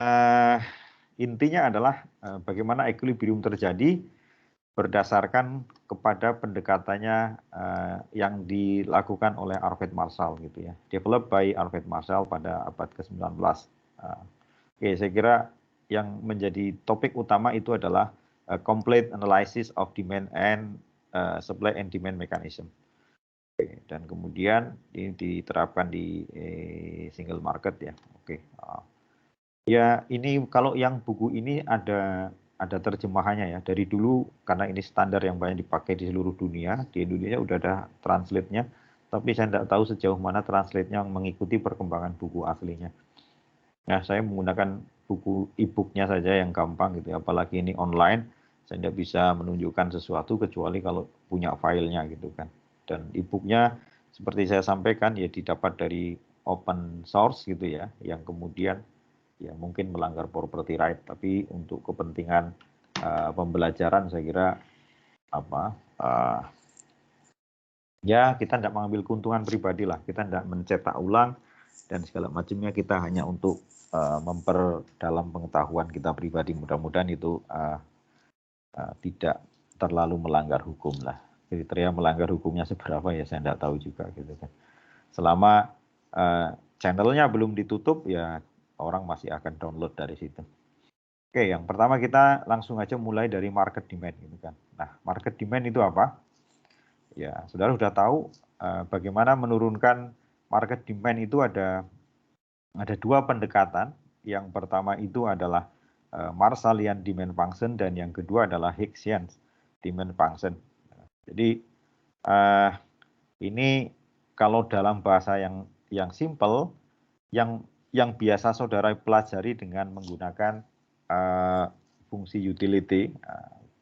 Eh, Intinya adalah bagaimana equilibrium terjadi berdasarkan kepada pendekatannya yang dilakukan oleh Alfred Marshall gitu ya. Developed by Alfred Marshall pada abad ke-19. Oke, saya kira yang menjadi topik utama itu adalah complete analysis of demand and supply and demand mechanism. Oke, dan kemudian ini diterapkan di single market ya. Oke. Ya, ini kalau yang buku ini ada terjemahannya ya. Dari dulu karena ini standar yang banyak dipakai di seluruh dunia, di Indonesia udah ada translate-nya, tapi saya tidak tahu sejauh mana translate-nya mengikuti perkembangan buku aslinya. Nah, saya menggunakan buku e-book-nya saja yang gampang gitu ya, apalagi ini online, saya tidak bisa menunjukkan sesuatu kecuali kalau punya filenya gitu kan. Dan e-book-nya seperti saya sampaikan ya didapat dari open source gitu ya, yang kemudian ya mungkin melanggar property right, tapi untuk kepentingan pembelajaran saya kira apa ya kita tidak mengambil keuntungan pribadi lah, kita tidak mencetak ulang dan segala macamnya, kita hanya untuk memperdalam pengetahuan kita pribadi. Mudah-mudahan itu tidak terlalu melanggar hukum lah. Kriteria melanggar hukumnya seberapa ya saya tidak tahu juga gitu kan. Selama channelnya belum ditutup ya orang masih akan download dari situ. Oke, yang pertama kita langsung aja mulai dari market demand gitu kan. Nah, market demand itu apa? Ya, saudara sudah tahu bagaimana menurunkan market demand itu ada dua pendekatan. Yang pertama itu adalah Marshallian demand function dan yang kedua adalah Hicksian demand function. Jadi ini kalau dalam bahasa yang simple, yang biasa saudara pelajari dengan menggunakan fungsi utility,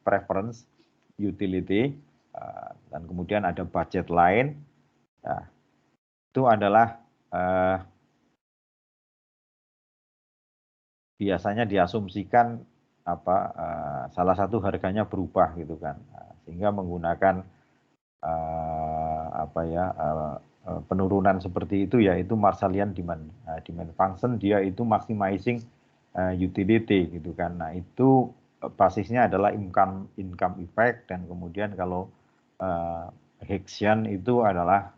preference, utility, dan kemudian ada budget line. Nah, itu adalah biasanya diasumsikan salah satu harganya berubah gitu kan, sehingga menggunakan penurunan seperti itu yaitu Marshallian demand function, dia itu maximizing utility gitu kan. Nah, itu basisnya adalah income effect, dan kemudian kalau Hicksian itu adalah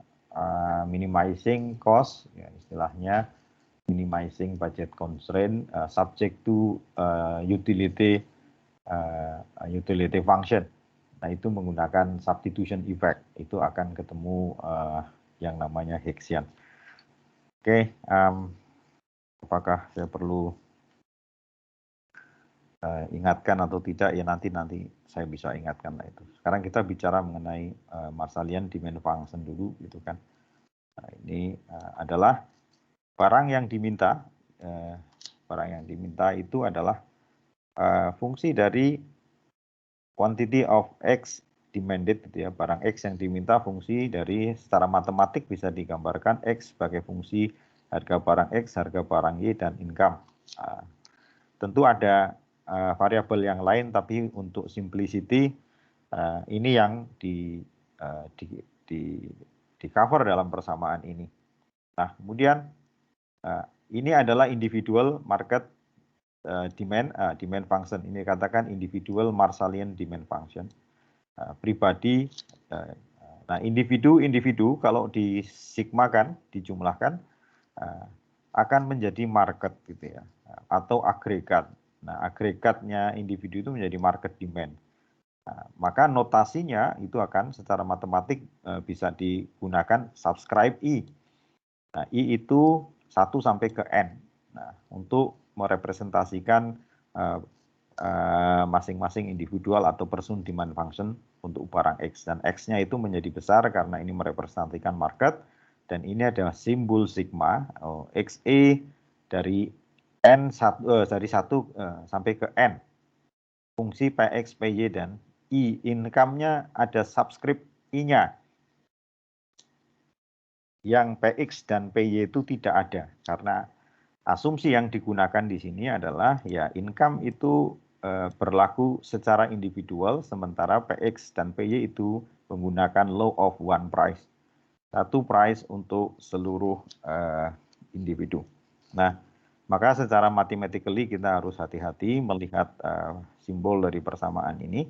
minimizing cost ya, istilahnya minimizing budget constraint subject to utility function. Nah, itu menggunakan substitution effect, itu akan ketemu yang namanya Hicksian. Oke, apakah saya perlu ingatkan atau tidak? Ya nanti saya bisa ingatkan lah itu. Sekarang kita bicara mengenai Marshallian demand function dulu, gitu kan. Nah, ini adalah barang yang diminta. Barang yang diminta itu adalah fungsi dari quantity of X demanded gitu ya. Barang X yang diminta fungsi dari secara matematik bisa digambarkan X sebagai fungsi harga barang X, harga barang Y, dan income. Tentu ada variabel yang lain, tapi untuk simplicity ini yang di cover dalam persamaan ini. Nah, kemudian ini adalah individual market demand function. Ini katakan individual Marshallian demand function. Pribadi, nah individu kalau disigmakan, dijumlahkan, akan menjadi market gitu ya, atau agregat. Nah, agregatnya individu itu menjadi market demand. Nah, maka notasinya itu akan secara matematik bisa digunakan subscribe I. Nah, I itu 1 sampai ke N. Nah, untuk merepresentasikan masing-masing individual atau person demand function untuk barang X, dan X-nya itu menjadi besar karena ini merepresentasikan market, dan ini adalah simbol sigma XE dari dari 1 sampai ke N. Fungsi PX, PY, dan I. Income-nya ada subscript I-nya. Yang PX dan PY itu tidak ada, karena asumsi yang digunakan di sini adalah ya income itu berlaku secara individual, sementara PX dan PY itu menggunakan law of one price, satu price untuk seluruh individu. Nah, Maka secara mathematically kita harus hati-hati melihat simbol dari persamaan ini.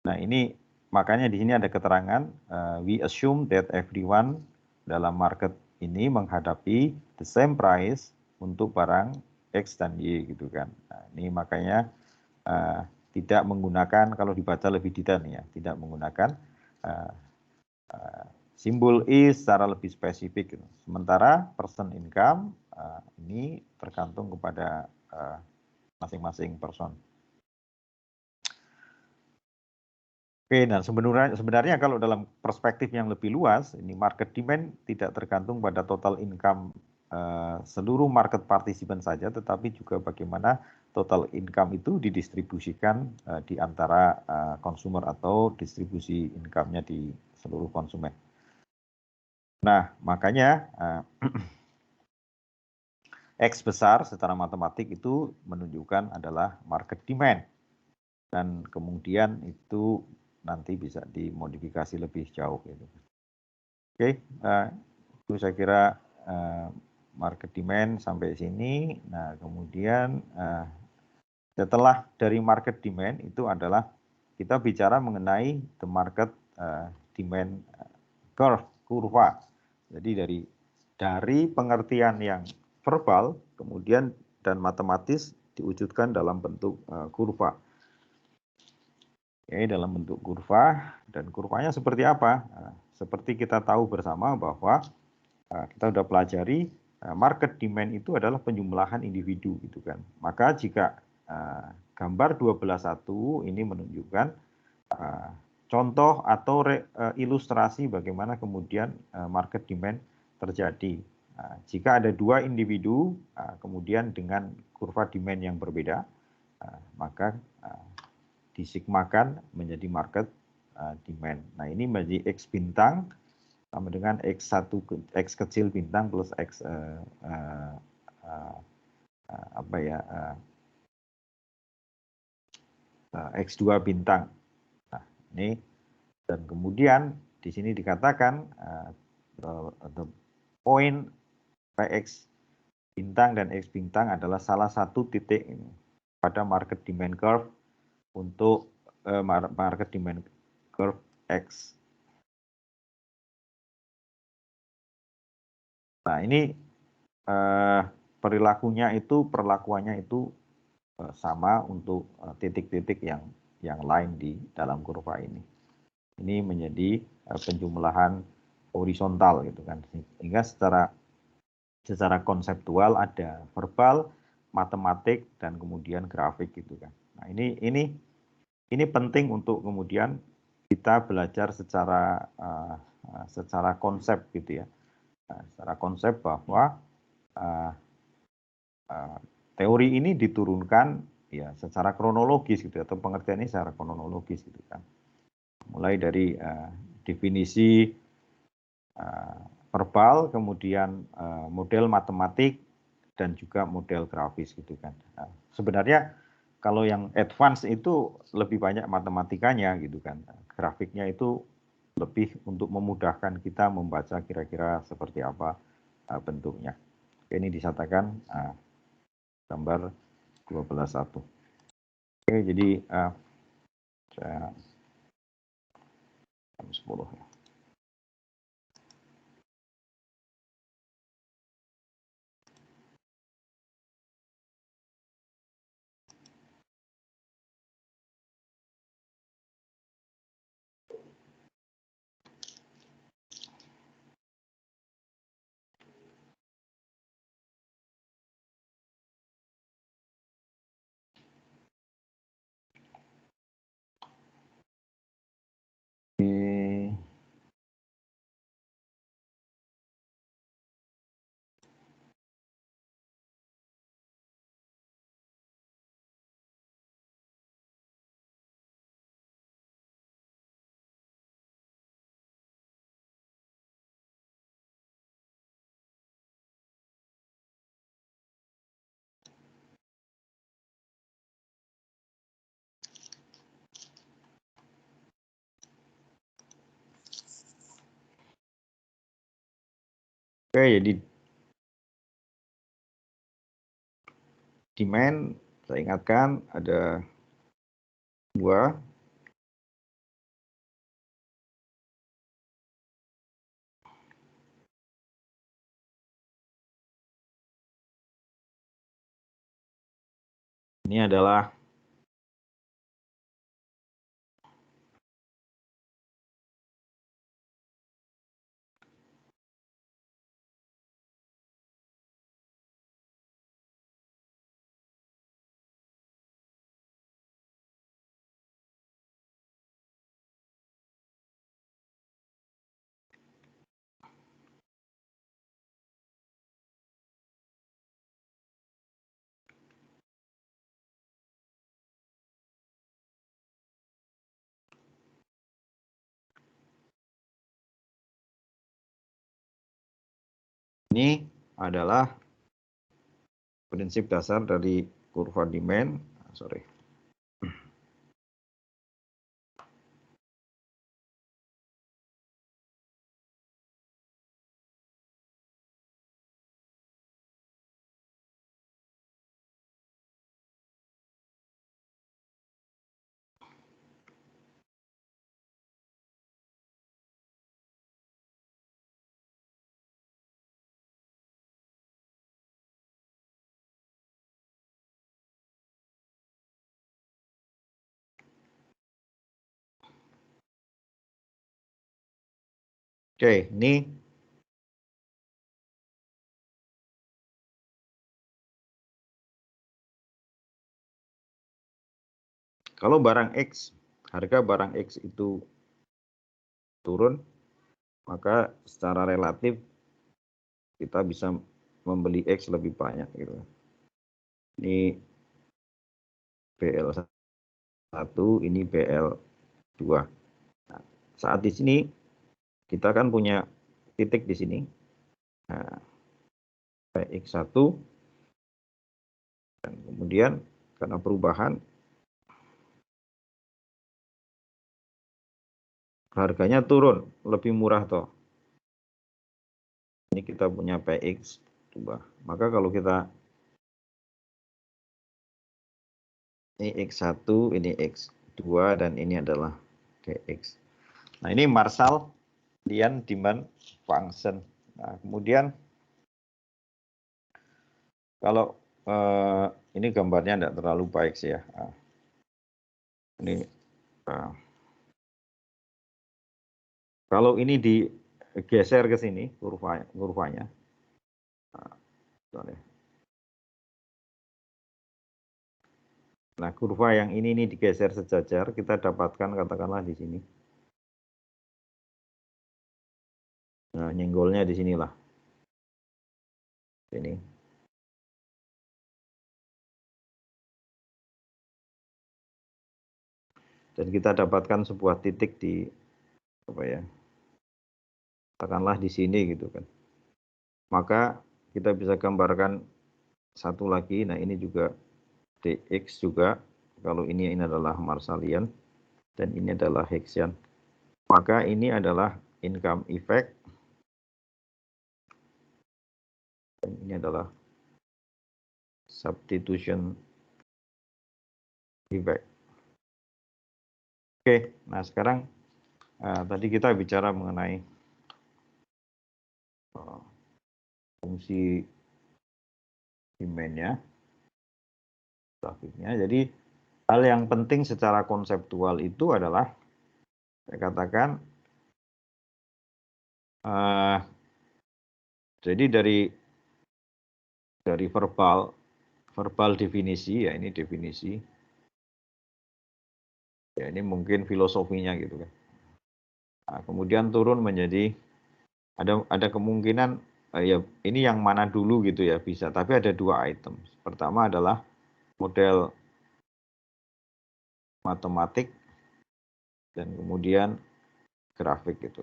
Nah ini makanya di sini ada keterangan we assume that everyone dalam market ini menghadapi the same price untuk barang X dan Y gitu kan. Nah, ini makanya tidak menggunakan, kalau dibaca lebih detail nih ya, tidak menggunakan simbol I secara lebih spesifik. Gitu. Sementara person income ini tergantung kepada masing-masing person. Oke, nah sebenarnya kalau dalam perspektif yang lebih luas, ini market demand tidak tergantung pada total income seluruh market participant saja, tetapi juga bagaimana total income itu didistribusikan di antara consumer atau distribusi income-nya di seluruh konsumen. Nah, makanya X besar secara matematik itu menunjukkan adalah market demand. Dan kemudian itu nanti bisa dimodifikasi lebih jauh. Gitu. Oke, itu saya kira market demand sampai sini. Nah, kemudian setelah dari market demand itu adalah kita bicara mengenai the market demand curve, kurva. Jadi dari pengertian yang verbal, kemudian dan matematis diwujudkan dalam bentuk kurva. Oke, dalam bentuk kurva, dan kurvanya seperti apa? Seperti kita tahu bersama bahwa kita sudah pelajari market demand itu adalah penjumlahan individu gitu kan. Maka jika gambar 12.1 ini menunjukkan contoh atau ilustrasi bagaimana kemudian market demand terjadi. Jika ada dua individu kemudian dengan kurva demand yang berbeda, maka disigmakan menjadi market demand. Nah, ini menjadi X bintang sama dengan X1 X kecil bintang plus X X2 bintang. Nah, ini dan kemudian di sini dikatakan the point PX bintang dan X bintang adalah salah satu titik ini pada market demand curve untuk market demand curve X. Nah, ini perlakuannya itu sama untuk titik-titik yang lain di dalam kurva ini. Ini menjadi penjumlahan horizontal gitu kan. Sehingga secara konseptual ada verbal, matematik dan kemudian grafik gitu kan. Nah, ini penting untuk kemudian kita belajar secara konsep gitu ya. Secara konsep bahwa teori ini diturunkan ya secara kronologis gitu atau pengertian ini secara kronologis gitu kan. Mulai dari definisi verbal, kemudian model matematik dan juga model grafis gitu kan. Nah, sebenarnya kalau yang advance itu lebih banyak matematikanya gitu kan. Grafiknya itu lebih untuk memudahkan kita membaca kira-kira seperti apa bentuknya. Ini disatakan gambar 12.1. Oke, jadi saya jam 10 ya. Oke. Oke, jadi demand saya ingatkan ada dua. Ini adalah ini adalah prinsip dasar dari kurva demand. Sorry. Oke, ini kalau barang X, harga barang X itu turun, maka secara relatif kita bisa membeli X lebih banyak gitu. Ini BL1, ini BL2. Nah, saat di sini kita kan punya titik di sini. Nah, PX1 dan kemudian karena perubahan harganya turun, lebih murah toh. Ini kita punya PX2. Maka kalau kita ini X1, ini X2 dan ini adalah DX. Nah, ini Marshallian demand function. Nah, kemudian kalau ini gambarnya tidak terlalu baik sih ya. Nah, ini kalau ini digeser ke sini kurvanya. Nah, kurva yang ini digeser sejajar, kita dapatkan katakanlah di sini. Nah, nyenggolnya di sinilah. Ini. Dan kita dapatkan sebuah titik di apa ya? Katakanlah di sini gitu kan. Maka kita bisa gambarkan satu lagi. Nah, ini juga DX juga. Kalau ini adalah Marshallian dan ini adalah Hessian. Maka ini adalah income effect. Dan ini adalah substitution effect. Oke, nah sekarang tadi kita bicara mengenai fungsi demand-nya, grafiknya. Jadi hal yang penting secara konseptual itu adalah saya katakan jadi dari verbal definisi ya, ini definisi. Ya, ini mungkin filosofinya gitu kan. Nah, kemudian turun menjadi ada kemungkinan ya ini yang mana dulu gitu ya bisa, tapi ada dua item. Pertama adalah model matematik dan kemudian grafik gitu.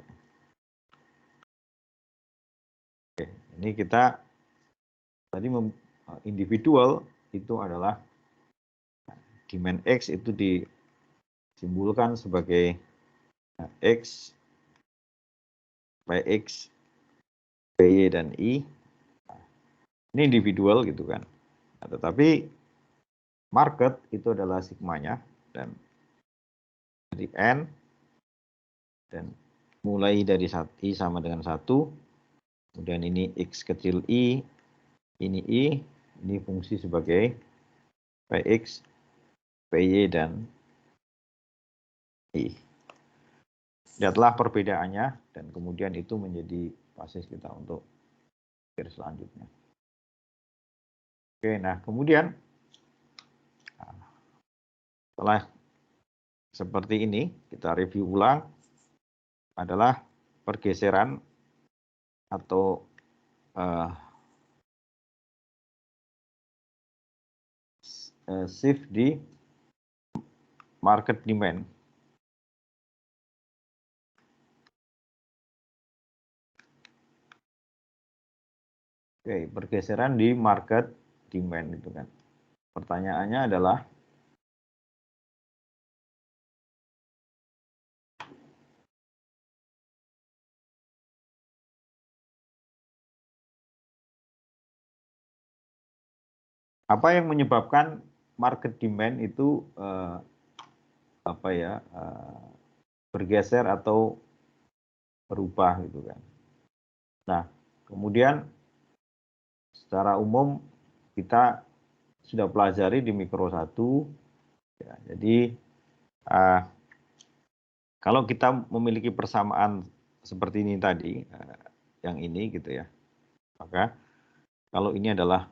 Oke, ini kita tadi individual itu adalah demand X itu disimbolkan sebagai X PX PY dan I. Ini individual gitu kan. Nah, tetapi market itu adalah sigmanya dan dari N dan mulai dari I sama dengan 1, kemudian ini X kecil I, ini I, ini fungsi sebagai Px, Py, dan I. Lihatlah perbedaannya dan kemudian itu menjadi basis kita untuk pikir selanjutnya. Oke, nah kemudian setelah seperti ini kita review ulang adalah pergeseran atau shift di market demand. Oke, pergeseran di market demand itu kan. Pertanyaannya adalah apa yang menyebabkan market demand itu bergeser atau berubah gitu kan. Nah, kemudian secara umum kita sudah pelajari di mikro 1 ya, jadi kalau kita memiliki persamaan seperti ini tadi, yang ini gitu ya, maka kalau ini adalah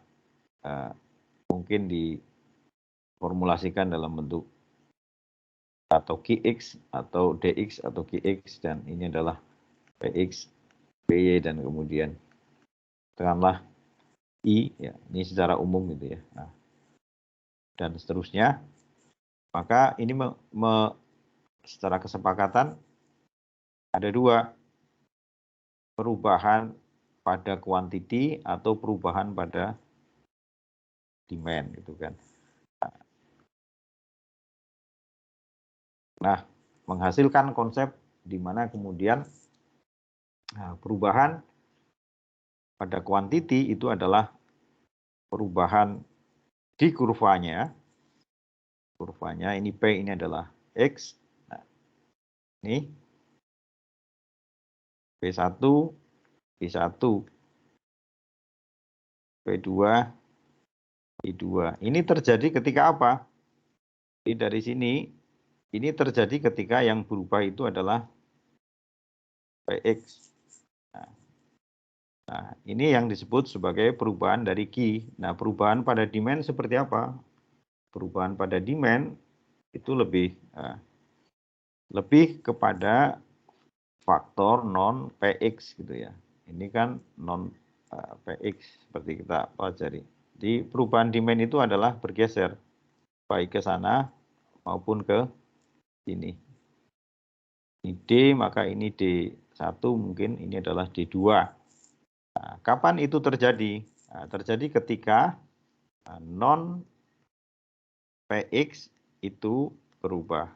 mungkin diformulasikan dalam bentuk atau Qx atau Dx atau Qx dan ini adalah Px, Py dan kemudian katakanlah I ya, ini secara umum gitu ya. Nah, dan seterusnya, maka ini secara kesepakatan ada dua, perubahan pada kuantiti atau perubahan pada demand gitu kan. Nah, menghasilkan konsep di mana kemudian perubahan pada kuantiti itu adalah perubahan di kurvanya ini P ini adalah X, nah, ini P1, P1, P2, I2. Ini terjadi ketika apa? Jadi dari sini, ini terjadi ketika yang berubah itu adalah Px. Nah, ini yang disebut sebagai perubahan dari Q. Nah, perubahan pada demand seperti apa? Perubahan pada demand itu lebih kepada faktor non Px gitu ya. Ini kan non Px seperti kita pelajari. Jadi perubahan demand itu adalah bergeser baik ke sana maupun ke sini. Ini D, maka ini D1 mungkin ini adalah D2. Nah, kapan itu terjadi? Nah, terjadi ketika non Px itu berubah.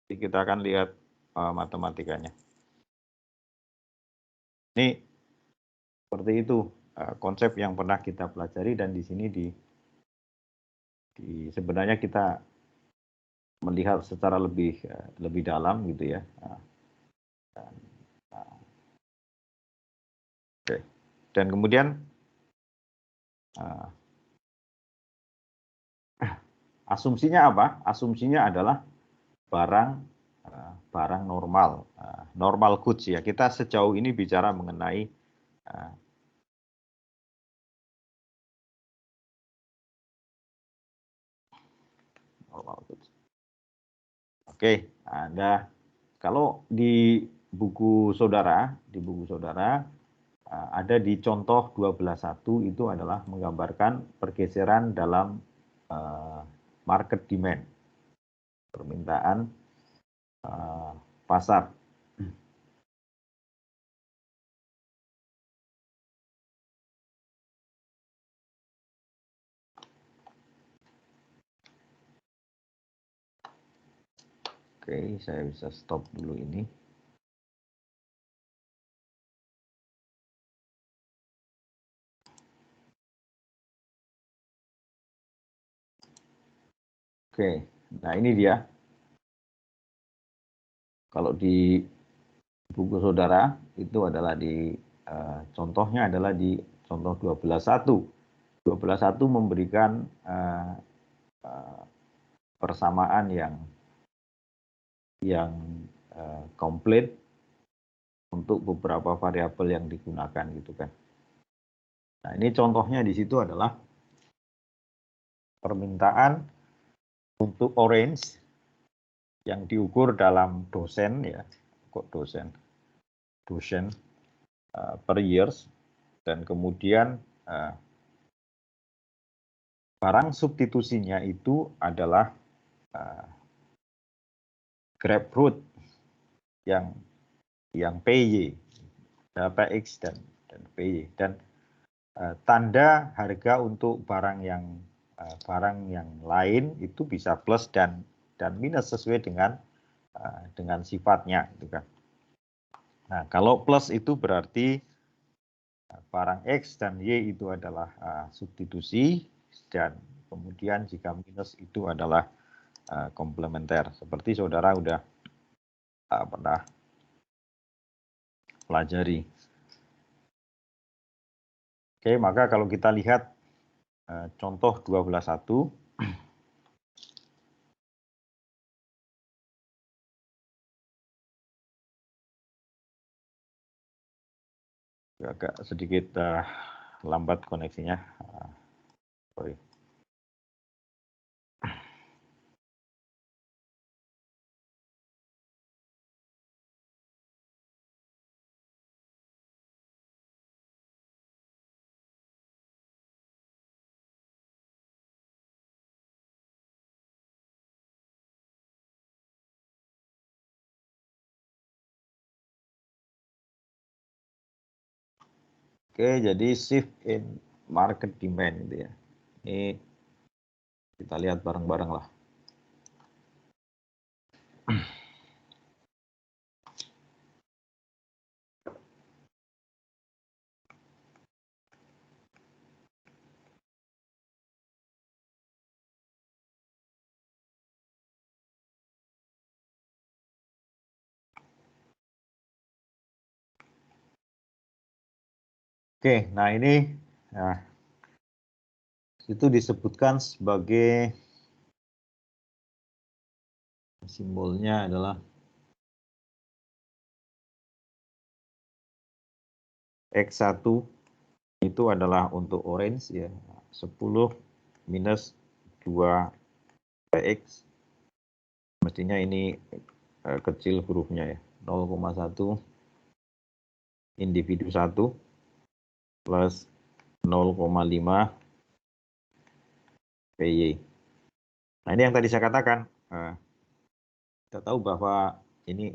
Jadi kita akan lihat matematikanya. Ini seperti itu konsep yang pernah kita pelajari dan di sini sebenarnya kita melihat secara lebih dalam gitu ya. Oke. Dan kemudian asumsinya apa? Asumsinya adalah barang normal, normal goods ya. Kita sejauh ini bicara mengenai normal goods. Oke, Anda kalau di buku saudara ada di contoh 12.1 itu adalah menggambarkan pergeseran dalam market demand, permintaan pasar. Oke, saya bisa stop dulu ini. Oke, nah ini dia. Kalau di buku saudara itu adalah di contohnya adalah di contoh 12.1. 12.1 memberikan persamaan yang komplit untuk beberapa variabel yang digunakan gitu kan. Nah, ini contohnya di situ adalah permintaan untuk orange yang diukur dalam dosen ya, kok dosen per years, dan kemudian barang substitusinya itu adalah grapefruit yang PY, PX dan PY, dan tanda harga untuk barang yang lain itu bisa plus dan minus sesuai dengan sifatnya gitu kan. Nah, kalau plus itu berarti barang X dan Y itu adalah substitusi, dan kemudian jika minus itu adalah komplementer. Seperti saudara udah pernah pelajari. Oke, maka kalau kita lihat contoh 12.1, agak sedikit lambat koneksinya. Sorry. Oke, jadi shift in market demand gitu ya. Ini kita lihat bareng-bareng lah. Oke, nah ini itu disebutkan sebagai simbolnya adalah X1 itu adalah untuk orange ya, 10 minus 2 PX. Mestinya ini kecil hurufnya ya, 0,1 individu 1 plus 0,5 PY. Nah, ini yang tadi saya katakan, kita tahu bahwa ini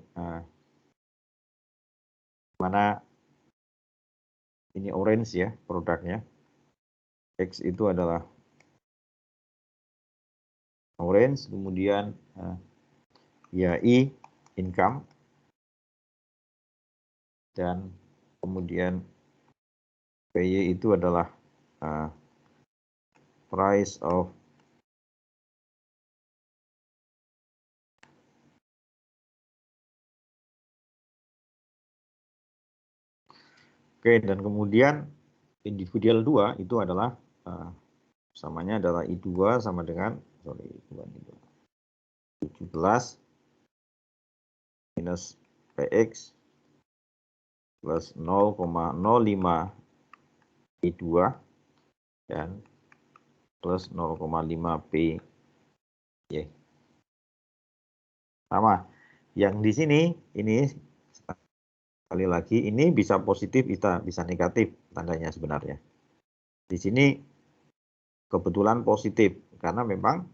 mana ini orange ya produknya, X itu adalah orange, kemudian ya I income, dan kemudian PY itu adalah price of oke, dan kemudian individual 2 itu adalah samanya adalah I2 sama dengan 17 minus PX plus 0,05 I2 dan plus 0,5 P Y. Sama. Yang di sini ini sekali lagi ini bisa positif, bisa negatif tandanya sebenarnya. Di sini kebetulan positif karena memang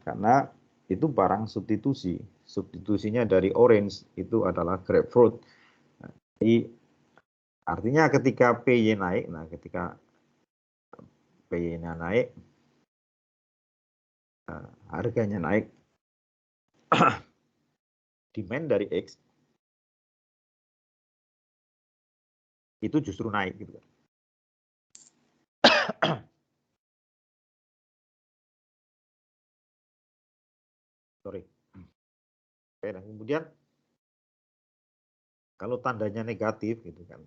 karena itu barang substitusi. Substitusinya dari orange itu adalah grapefruit. Jadi artinya ketika PY naik, nah ketika PY-nya naik, harganya naik, demand dari X itu justru naik gitu. sorry. Oke, nah kemudian kalau tandanya negatif gitu kan,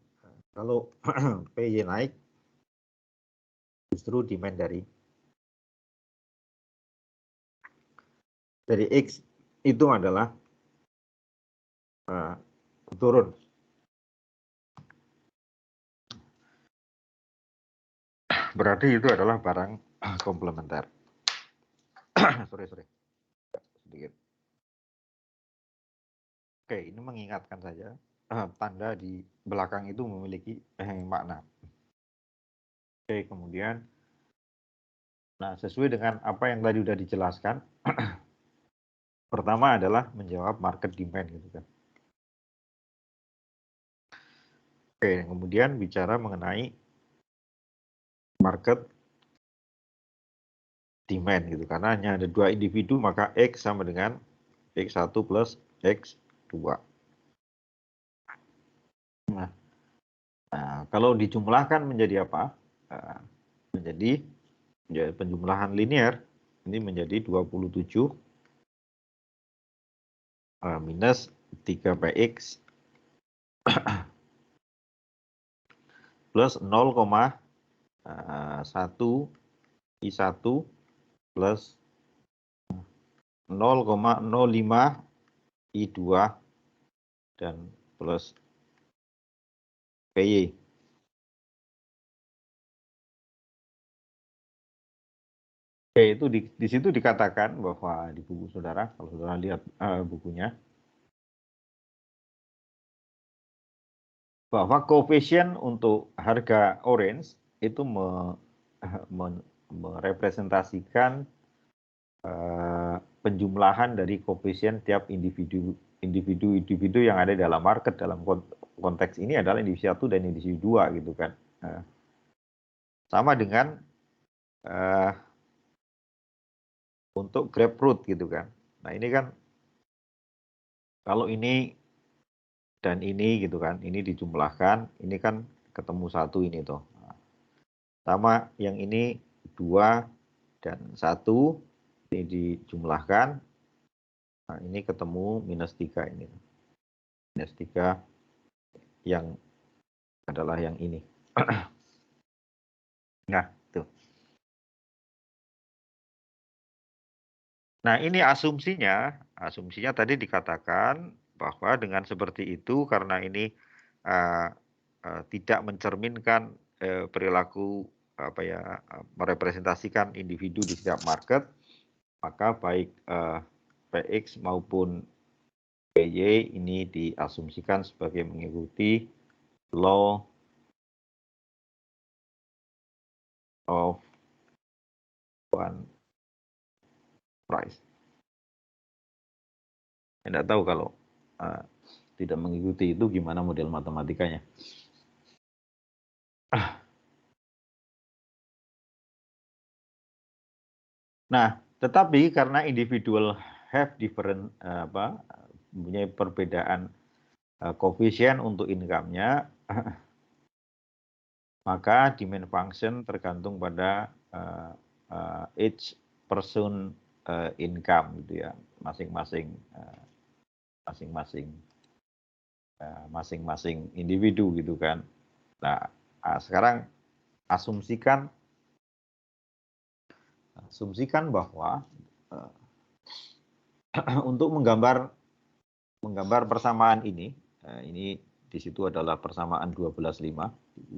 kalau PY naik, justru demand dari X itu adalah turun. Berarti itu adalah barang komplementer. sorry sedikit. Oke, ini mengingatkan saja tanda di belakang itu memiliki makna. Oke, kemudian, nah sesuai dengan apa yang tadi sudah dijelaskan, pertama adalah menjawab market demand gitu kan. Oke, kemudian bicara mengenai market demand gitu, karena hanya ada dua individu maka X sama dengan X1 plus X2. Nah, kalau dijumlahkan menjadi apa? Menjadi penjumlahan linear ini menjadi 27 minus 3px plus 0,1 I1 plus 0,05 I2 dan plus PY. Oke, itu di situ dikatakan bahwa di buku saudara, kalau saudara lihat bukunya, bahwa koefisien untuk harga orange itu merepresentasikan penjumlahan dari koefisien tiap individu yang ada dalam market. Dalam konteks ini adalah individu 1 dan individu 2 gitu kan. Sama dengan untuk grapefruit gitu kan. Nah ini kan kalau ini dan ini gitu kan, ini dijumlahkan, ini kan ketemu 1 ini tuh. Sama yang ini 2 dan 1 ini dijumlahkan, nah ini ketemu minus 3 ini. Minus 3 yang adalah yang ini. Nah, tuh. Nah, ini asumsinya tadi dikatakan bahwa dengan seperti itu karena ini tidak mencerminkan perilaku merepresentasikan individu di setiap market, maka baik PX maupun PY ini diasumsikan sebagai mengikuti law of one price. Tidak tahu kalau tidak mengikuti itu gimana model matematikanya. Nah, tetapi karena individual have different mempunyai perbedaan koefisien untuk income-nya, maka demand function tergantung pada each person income gitu ya, masing-masing individu gitu kan. Nah, sekarang asumsikan bahwa untuk menggambar persamaan ini di situ adalah persamaan 12,5,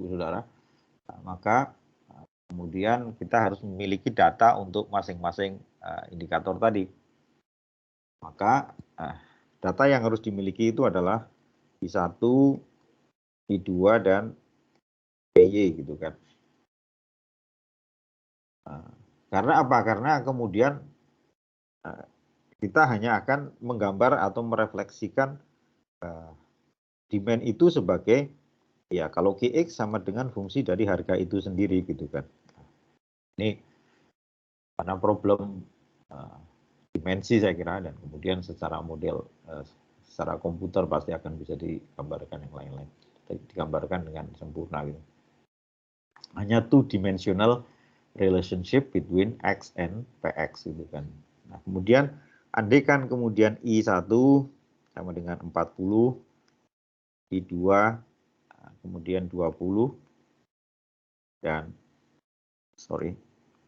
saudara. Nah, maka kemudian kita harus memiliki data untuk masing-masing indikator tadi. Maka data yang harus dimiliki itu adalah I1, I2 dan PY gitu kan. Karena apa? Karena kemudian kita hanya akan menggambar atau merefleksikan demand itu sebagai ya kalau Kx sama dengan fungsi dari harga itu sendiri gitu kan. Ini karena problem dimensi saya kira, dan kemudian secara model secara komputer pasti akan bisa digambarkan yang lain-lain, digambarkan dengan sempurna gitu. Hanya two-dimensional relationship between X and PX gitu kan. Nah, kemudian Andaikan kemudian I1 sama dengan 40, I2 kemudian 20, dan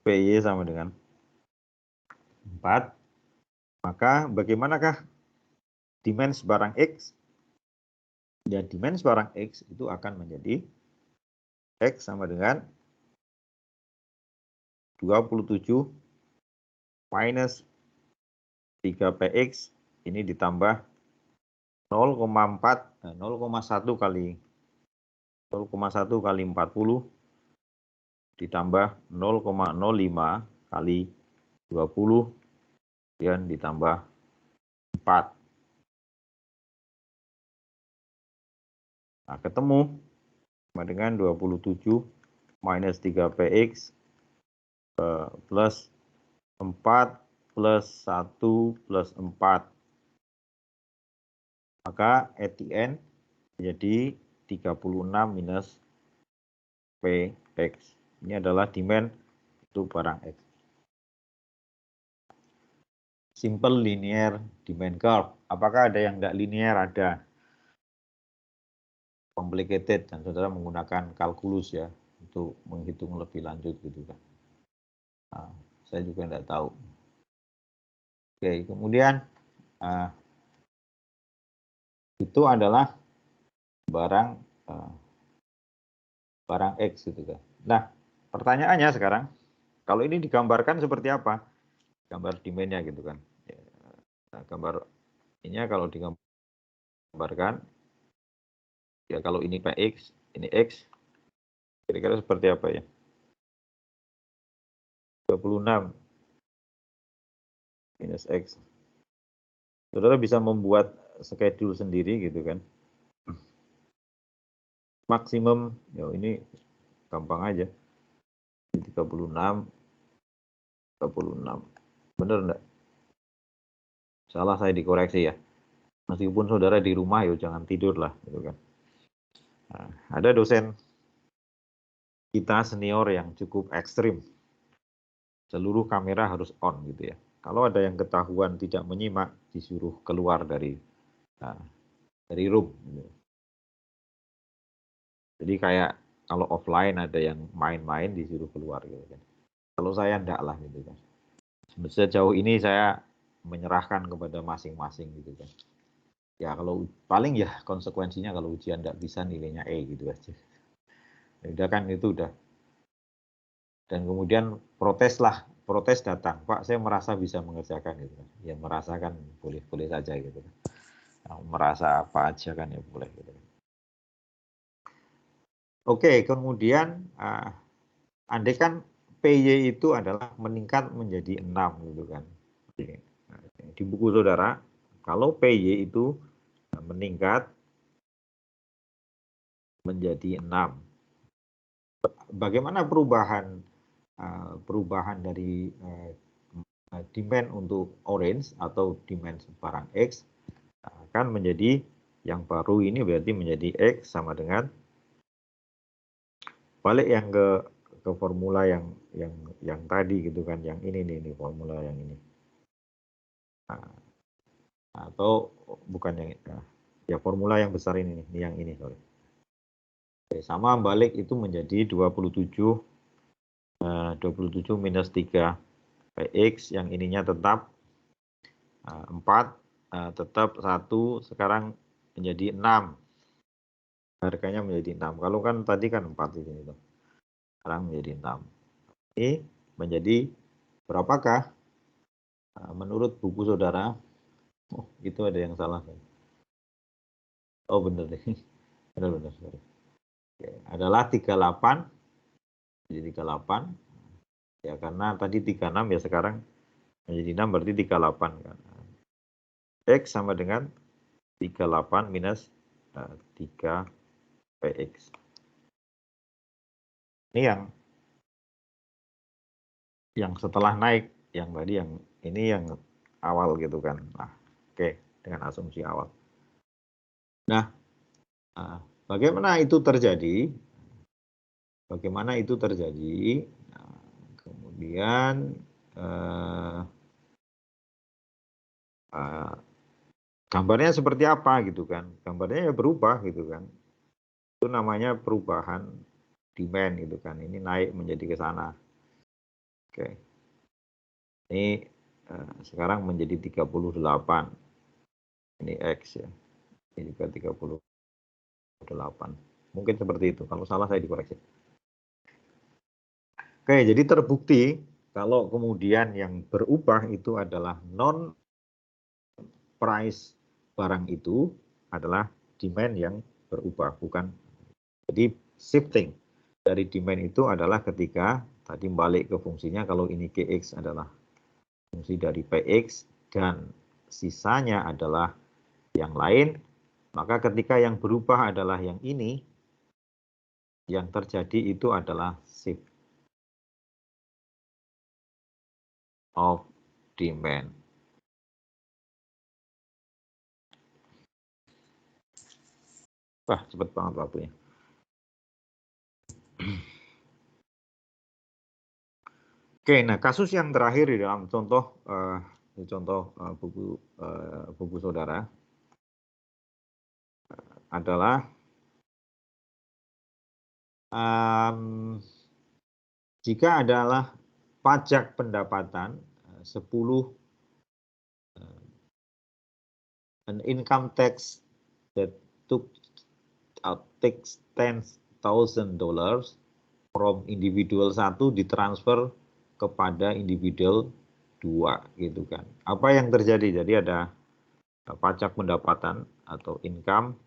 PY sama dengan 4, maka bagaimanakah dimensi barang X? Ya, dimensi barang X itu akan menjadi X sama dengan 27 minus 3PX ini ditambah 0,1 kali 40 ditambah 0,05 kali 20 dan ditambah 4. Nah, ketemu sama dengan 27 minus 3PX plus 4 plus 1 plus 4. Maka at the end menjadi 36 minus PX. Ini adalah dimen untuk barang X. Simple linear demand curve. Apakah ada yang tidak linear? Ada. Complicated, dan saudara menggunakan kalkulus ya untuk menghitung lebih lanjut gitu kan. Nah, saya juga tidak tahu. Oke, kemudian itu adalah barang X gitu kan. Nah, pertanyaannya sekarang, kalau ini digambarkan seperti apa? Gambar demand-nya gitu kan. Nah, gambar ini kalau digambarkan, ya kalau ini PX, ini X, kira-kira seperti apa ya? 26 minus X. Saudara bisa membuat schedule sendiri gitu kan. Maksimum, ya ini gampang aja. 36. Bener enggak? Salah saya dikoreksi ya. Meskipun saudara di rumah ya jangan tidur lah gitu kan. Nah, ada dosen kita senior yang cukup ekstrim. Seluruh kamera harus on gitu ya. Kalau ada yang ketahuan tidak menyimak, disuruh keluar dari room. Gitu. Jadi kayak kalau offline ada yang main-main disuruh keluar gitu kan. Kalau saya enggak lah gitu kan. Sejauh ini saya menyerahkan kepada masing-masing gitu kan. Ya kalau paling ya konsekuensinya kalau ujian enggak bisa nilainya E gitu aja. Ya udah kan itu udah. Dan kemudian protes datang, Pak saya merasa bisa mengerjakan gitu kan. Ya merasa kan boleh-boleh saja gitu kan. Nah, merasa apa aja kan ya boleh gitu kan. Oke, kemudian andai kan PY itu adalah meningkat menjadi 6 gitu kan. Di buku saudara, kalau PY itu meningkat menjadi 6. Bagaimana perubahan dari demand untuk orange atau demand barang X akan menjadi yang baru ini berarti menjadi X sama dengan balik yang ke formula yang tadi gitu kan, yang ini nih formula yang ini. Atau bukan yang ya formula yang besar ini nih, yang ini sorry. Oke, sama balik itu menjadi 27 minus 3 PX yang ininya tetap 4 tetap 1 sekarang menjadi 6. Harganya menjadi 6. Kalau kan tadi kan 4 di sini tuh. Sekarang menjadi 6. Ini menjadi berapakah? Menurut buku saudara, oh itu ada yang salah. Oh benar deh. Benar. Sorry. Oke, adalah 38. Jadi 38. Ya karena tadi 36 ya sekarang menjadi 6 berarti 38 kan. X sama dengan 38 minus 3 PX. Ini yang setelah naik, yang tadi yang ini yang awal gitu kan. Nah, oke, dengan asumsi awal. Nah, bagaimana itu terjadi? Nah, kemudian gambarnya seperti apa gitu kan? Gambarnya ya berubah gitu kan. Itu namanya perubahan demand gitu kan. Ini naik menjadi ke sana. Oke. Ini sekarang menjadi 38. Ini X ya. Ini juga 38. Mungkin seperti itu. Kalau salah saya dikoreksi. Oke, jadi terbukti kalau kemudian yang berubah itu adalah non price barang itu adalah demand yang berubah, bukan. Jadi shifting dari demand itu adalah ketika tadi balik ke fungsinya, kalau ini Gx adalah fungsi dari Px dan sisanya adalah yang lain, maka ketika yang berubah adalah yang ini, yang terjadi itu adalah shift of demand. Wah, cepet banget waktunya. Oke, nah kasus yang terakhir di dalam contoh buku saudara adalah jika adalah pajak pendapatan 10 an income tax that takes $10,000 from individual 1 ditransfer kepada individual 2 gitu kan. Apa yang terjadi? Jadi ada pajak pendapatan atau income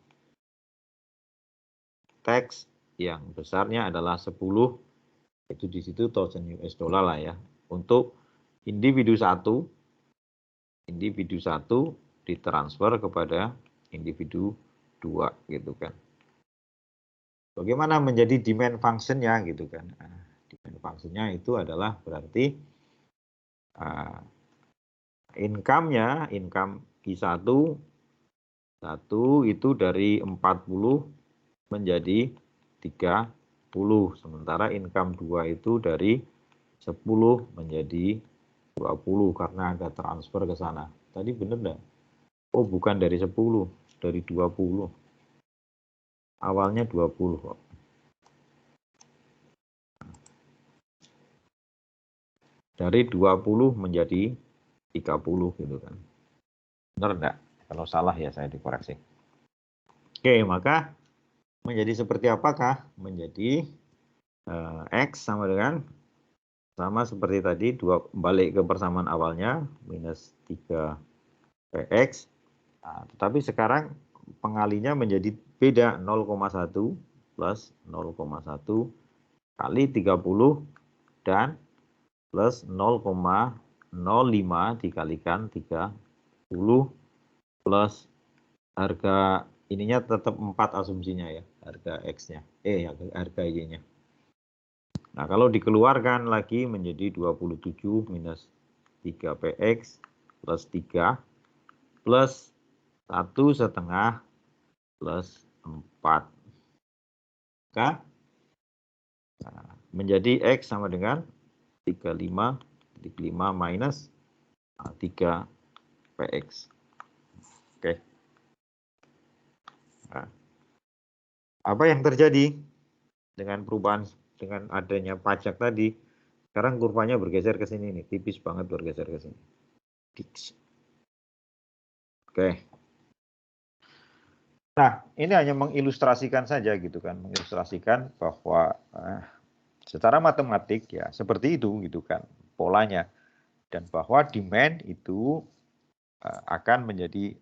tax yang besarnya adalah 10, itu di situ $1,000 lah ya. Untuk individu 1 ditransfer kepada individu 2 gitu kan. Bagaimana menjadi demand function-nya gitu kan. Nah, demand function-nya itu adalah berarti income-nya, income I1 itu dari 40 menjadi 30, sementara income 2 itu dari 10 menjadi 20 karena ada transfer ke sana. Tadi benar enggak? Oh, bukan dari 10, dari 20. Awalnya 20 kok. Dari 20 menjadi 30 gitu kan. Benar enggak? Kalau salah ya saya dikoreksi. Oke, maka menjadi seperti apakah? Menjadi X sama seperti tadi, balik ke persamaan awalnya, minus 3 PX. Nah, tetapi sekarang pengalinya menjadi beda, 0,1 plus 0,1 kali 30 dan plus 0,05 dikalikan 30 plus harga ininya tetap 4 asumsinya ya, harga X-nya, harga Y-nya. Nah, kalau dikeluarkan lagi menjadi 27 minus 3 PX plus 3 plus 1,5 plus 4. Maka menjadi X sama dengan 35 minus 3 PX. Oke. Nah, apa yang terjadi dengan perubahan dengan adanya pajak tadi? Sekarang kurvanya bergeser ke sini nih, tipis banget bergeser ke sini. Oke. Nah, ini hanya mengilustrasikan saja gitu kan, mengilustrasikan bahwa secara matematik ya seperti itu gitu kan polanya, dan bahwa demand itu akan menjadi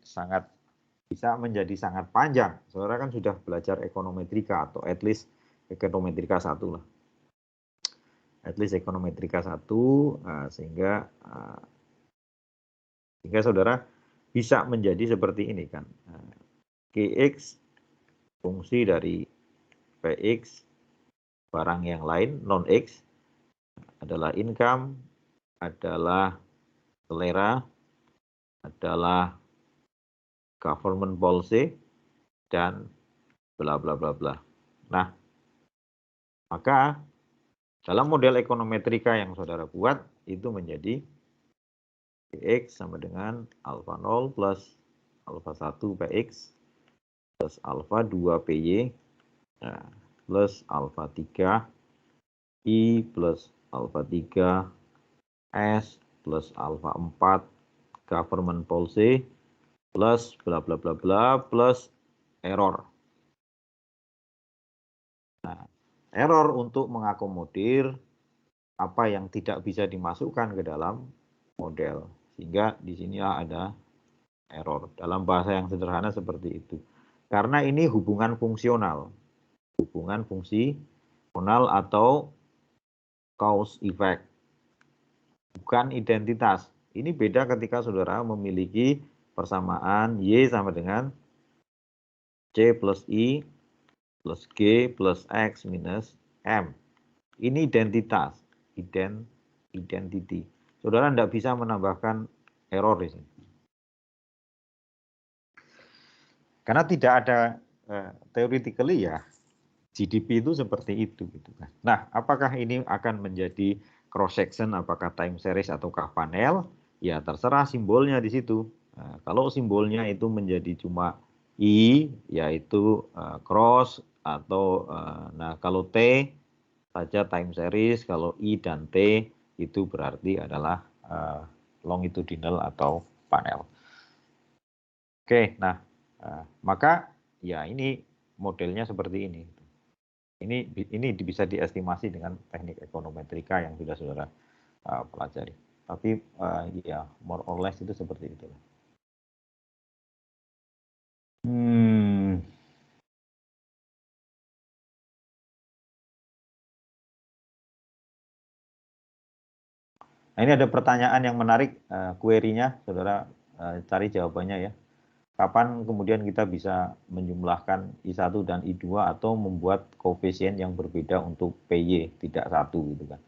bisa menjadi sangat panjang. Saudara kan sudah belajar ekonometrika atau at least ekonometrika 1 lah. At least ekonometrika 1 sehingga saudara bisa menjadi seperti ini kan. Gx fungsi dari Px barang yang lain non X adalah income, adalah selera, adalah government policy, dan bla bla bla bla. Nah, maka dalam model ekonometrika yang saudara buat itu menjadi Px sama dengan alfa 0 plus alfa 1 Px plus alfa 2 Py nah, plus alfa 3 I plus alfa 3 S plus alfa 4 government policy plus bla bla bla bla plus error. Nah, error untuk mengakomodir apa yang tidak bisa dimasukkan ke dalam model. Sehingga di sinilah ada error. Dalam bahasa yang sederhana seperti itu. Karena ini hubungan fungsional. Hubungan fungsional atau cause effect. Bukan identitas. Ini beda ketika saudara memiliki persamaan Y sama dengan C plus I plus G plus X minus M. Ini identitas, identity. Saudara tidak bisa menambahkan error di sini. Karena tidak ada theoretically ya GDP itu seperti itu gitu kan. Nah, apakah ini akan menjadi cross section apakah time series ataukah panel? Ya terserah simbolnya di situ. Nah, kalau simbolnya itu menjadi cuma I yaitu cross atau nah kalau T saja time series, kalau I dan T itu berarti adalah longitudinal atau panel. Oke, nah maka ya ini modelnya seperti ini. Ini bisa diestimasi dengan teknik ekonometrika yang sudah saudara pelajari. Tapi ya more or less itu seperti itu. Nah, ini ada pertanyaan yang menarik, query-nya, saudara cari jawabannya ya. Kapan kemudian kita bisa menjumlahkan I1 dan I2 atau membuat koefisien yang berbeda untuk PY, tidak satu gitu kan.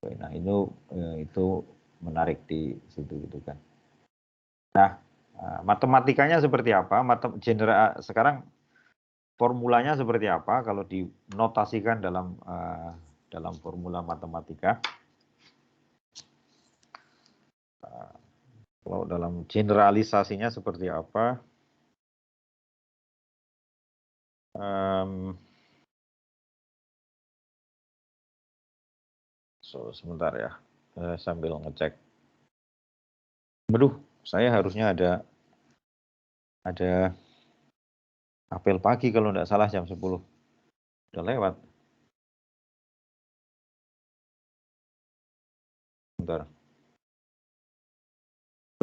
Nah, itu menarik di situ gitu kan. Nah, matematikanya seperti apa? Sekarang formulanya seperti apa kalau dinotasikan dalam formula matematika? Kalau dalam generalisasinya seperti apa? Sebentar ya, sambil ngecek. Waduh, saya harusnya ada apel pagi kalau tidak salah jam 10. Udah lewat. Bentar.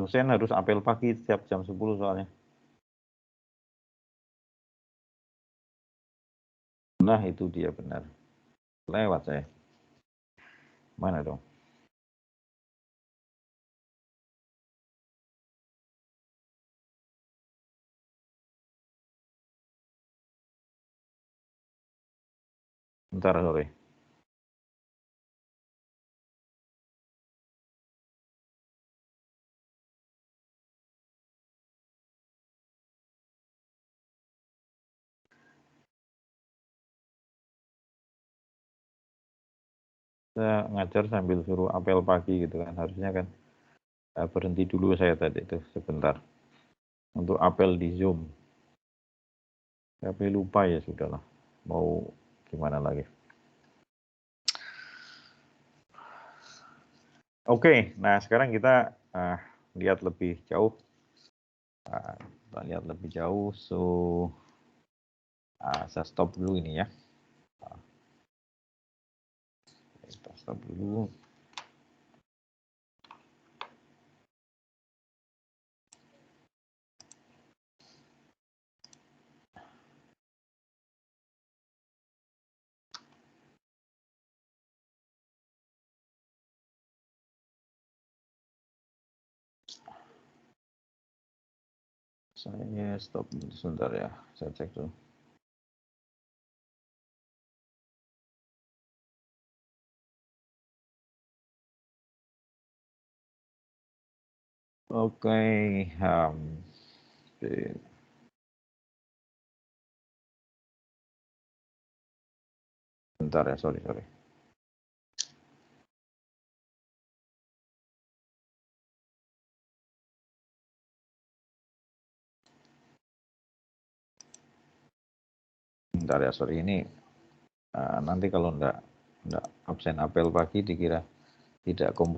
Dosen harus apel pagi setiap jam 10 soalnya. Nah, itu dia benar. Lewat saya. Mana dong? Bentar, sorry. Saya ngajar sambil suruh apel pagi gitu kan. Harusnya kan berhenti dulu saya tadi itu sebentar. Untuk apel di Zoom. Tapi lupa ya sudahlah. Mau gimana lagi. Oke, nah sekarang kita lihat lebih jauh. Kita lihat lebih jauh. So, saya stop dulu ini ya. Kita stop dulu. Saya stop sebentar ya. Saya cek dulu. Oke, bentar ya, sorry. Bentar ya, sorry ini nanti kalau enggak absen apel pagi dikira tidak komputer.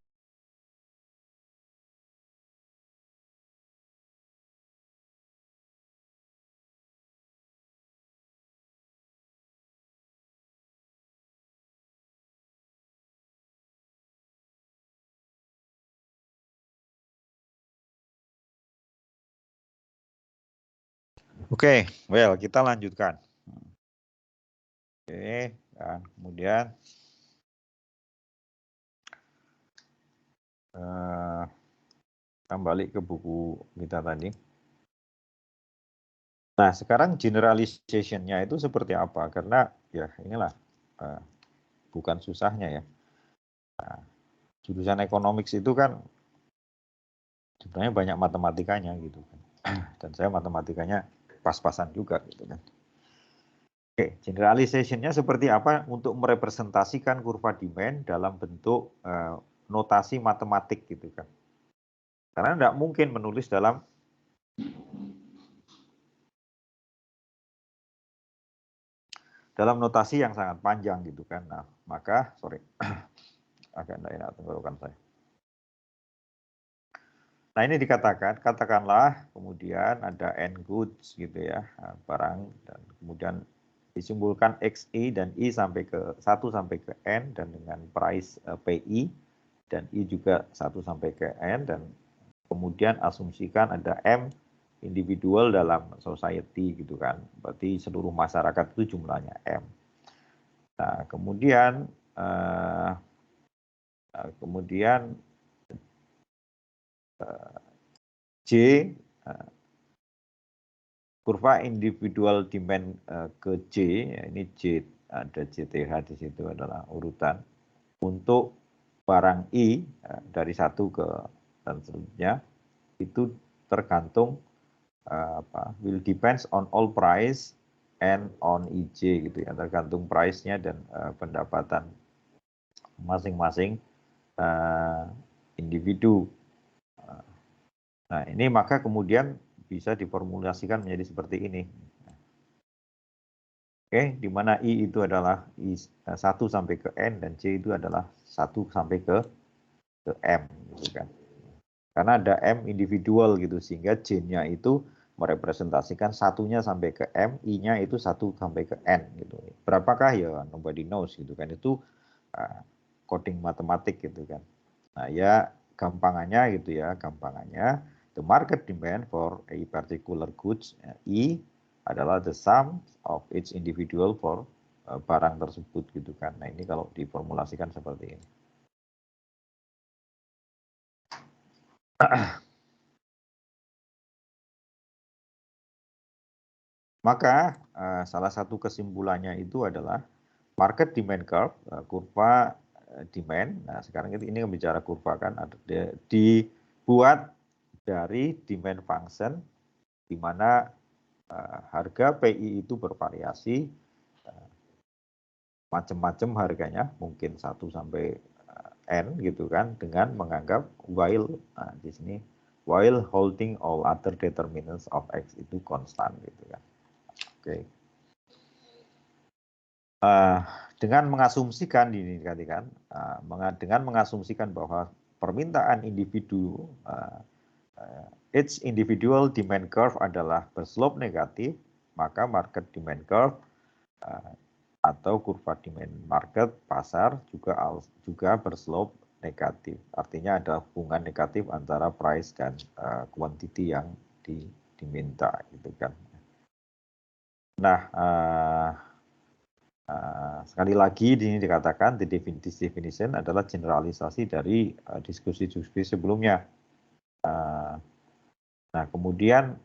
Oke, well kita lanjutkan. Oke, dan kemudian kita balik ke buku kita tadi. Nah, sekarang generalization-nya itu seperti apa? Karena ya inilah bukan susahnya ya. Nah, jurusan economics itu kan sebenarnya banyak matematikanya gitu kan. Dan saya matematikanya pas-pasan juga gitu kan. Oke, generalization-nya seperti apa untuk merepresentasikan kurva demand dalam bentuk notasi matematik gitu kan. Karena tidak mungkin menulis dalam notasi yang sangat panjang gitu kan. Nah, maka sorry agak tidak enak tenggorokan saya. Nah, ini katakanlah kemudian ada N goods gitu ya, barang, dan kemudian disimpulkan XI dan I sampai ke 1 sampai ke N, dan dengan price PI, dan I juga 1 sampai ke N, dan kemudian asumsikan ada M individual dalam society gitu kan, berarti seluruh masyarakat itu jumlahnya M. Nah, kemudian J, kurva individual demand ke J, ya ini J, ada JTH di situ adalah urutan untuk barang I dari 1 ke dan seterusnya, itu tergantung will depends on all price and on IJ gitu ya, tergantung price-nya dan pendapatan masing-masing individu. Nah, ini maka kemudian bisa diformulasikan menjadi seperti ini. Oke, di mana I itu adalah I 1 sampai ke N dan J itu adalah 1 sampai ke M gitu kan. Karena ada M individual gitu, sehingga J-nya itu merepresentasikan satunya sampai ke M, I-nya itu 1 sampai ke N gitu. Berapakah ya nobody knows gitu kan, itu coding matematik gitu kan. Nah, ya gampangannya gitu ya, the market demand for a particular goods I adalah the sum of each individual for barang tersebut gitu kan. Nah, ini kalau diformulasikan seperti ini. Maka salah satu kesimpulannya itu adalah market demand curve, kurva demand. Nah, sekarang ini bicara kurva kan, dibuat dari demand function, di mana harga PI itu bervariasi, macam-macam harganya, mungkin 1 sampai N gitu kan, dengan menganggap while, di sini while holding all other determinants of X itu konstan gitu kan. Oke. Dengan mengasumsikan ini kan, dengan mengasumsikan bahwa permintaan individu, each individual demand curve adalah berslope negatif, maka market demand curve atau kurva demand market pasar juga berslope negatif. Artinya ada hubungan negatif antara price dan quantity yang diminta gitu kan. Nah, sekali lagi ini dikatakan this definition adalah generalisasi dari diskusi-diskusi sebelumnya. Nah, kemudian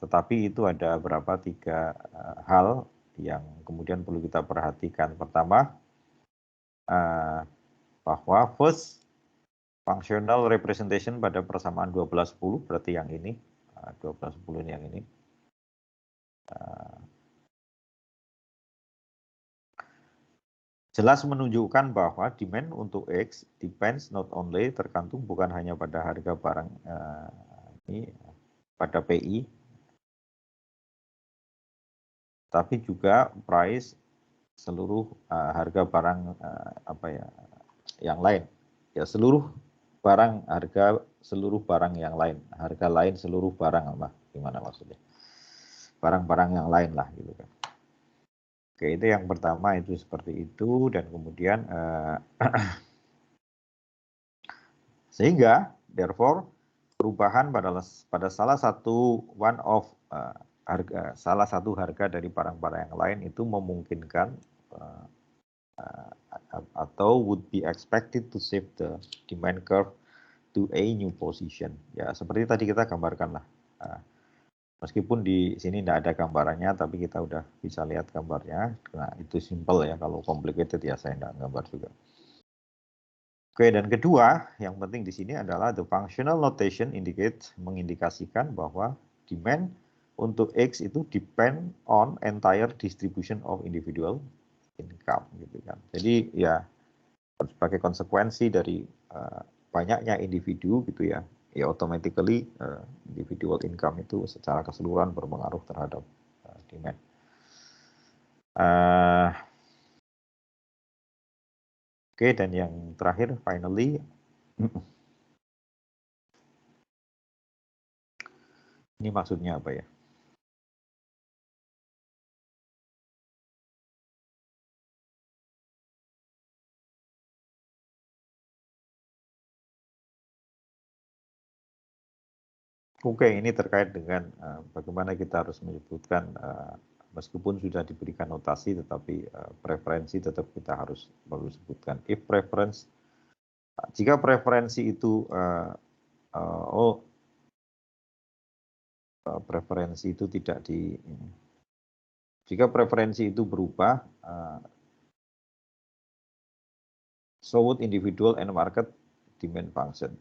tetapi itu ada beberapa 3 hal yang kemudian perlu kita perhatikan. Pertama, bahwa first functional representation pada persamaan 1210, berarti yang ini 1210 ini yang ini, jelas menunjukkan bahwa demand untuk X depends not only, tergantung bukan hanya pada harga barang ini pada PI, tapi juga price seluruh harga barang yang lain. Ya, seluruh barang, harga seluruh barang yang lain, harga lain seluruh barang, apa gimana maksudnya? Barang-barang yang lain lah gitu kan. Oke, itu yang pertama, itu seperti itu. Dan kemudian sehingga therefore perubahan pada salah satu salah satu harga dari barang-barang yang lain itu memungkinkan atau would be expected to shift the demand curve to a new position. Ya, seperti tadi kita gambarkan lah. Meskipun di sini tidak ada gambarannya, tapi kita udah bisa lihat gambarnya. Nah, itu simple ya. Kalau complicated ya saya tidak gambar juga. Oke, dan kedua, yang penting di sini adalah the functional notation indicates, mengindikasikan bahwa demand untuk X itu depend on entire distribution of individual income gitu kan. Jadi ya sebagai konsekuensi dari banyaknya individu gitu ya, ya automatically individual income itu secara keseluruhan berpengaruh terhadap demand. Oke, dan yang terakhir finally ini maksudnya apa ya? Oke, ini terkait dengan bagaimana kita harus menyebutkan meskipun sudah diberikan notasi, tetapi preferensi tetap kita harus perlu sebutkan. If preference, jika preferensi itu preferensi itu tidak jika preferensi itu berubah, so would individual and market demand function.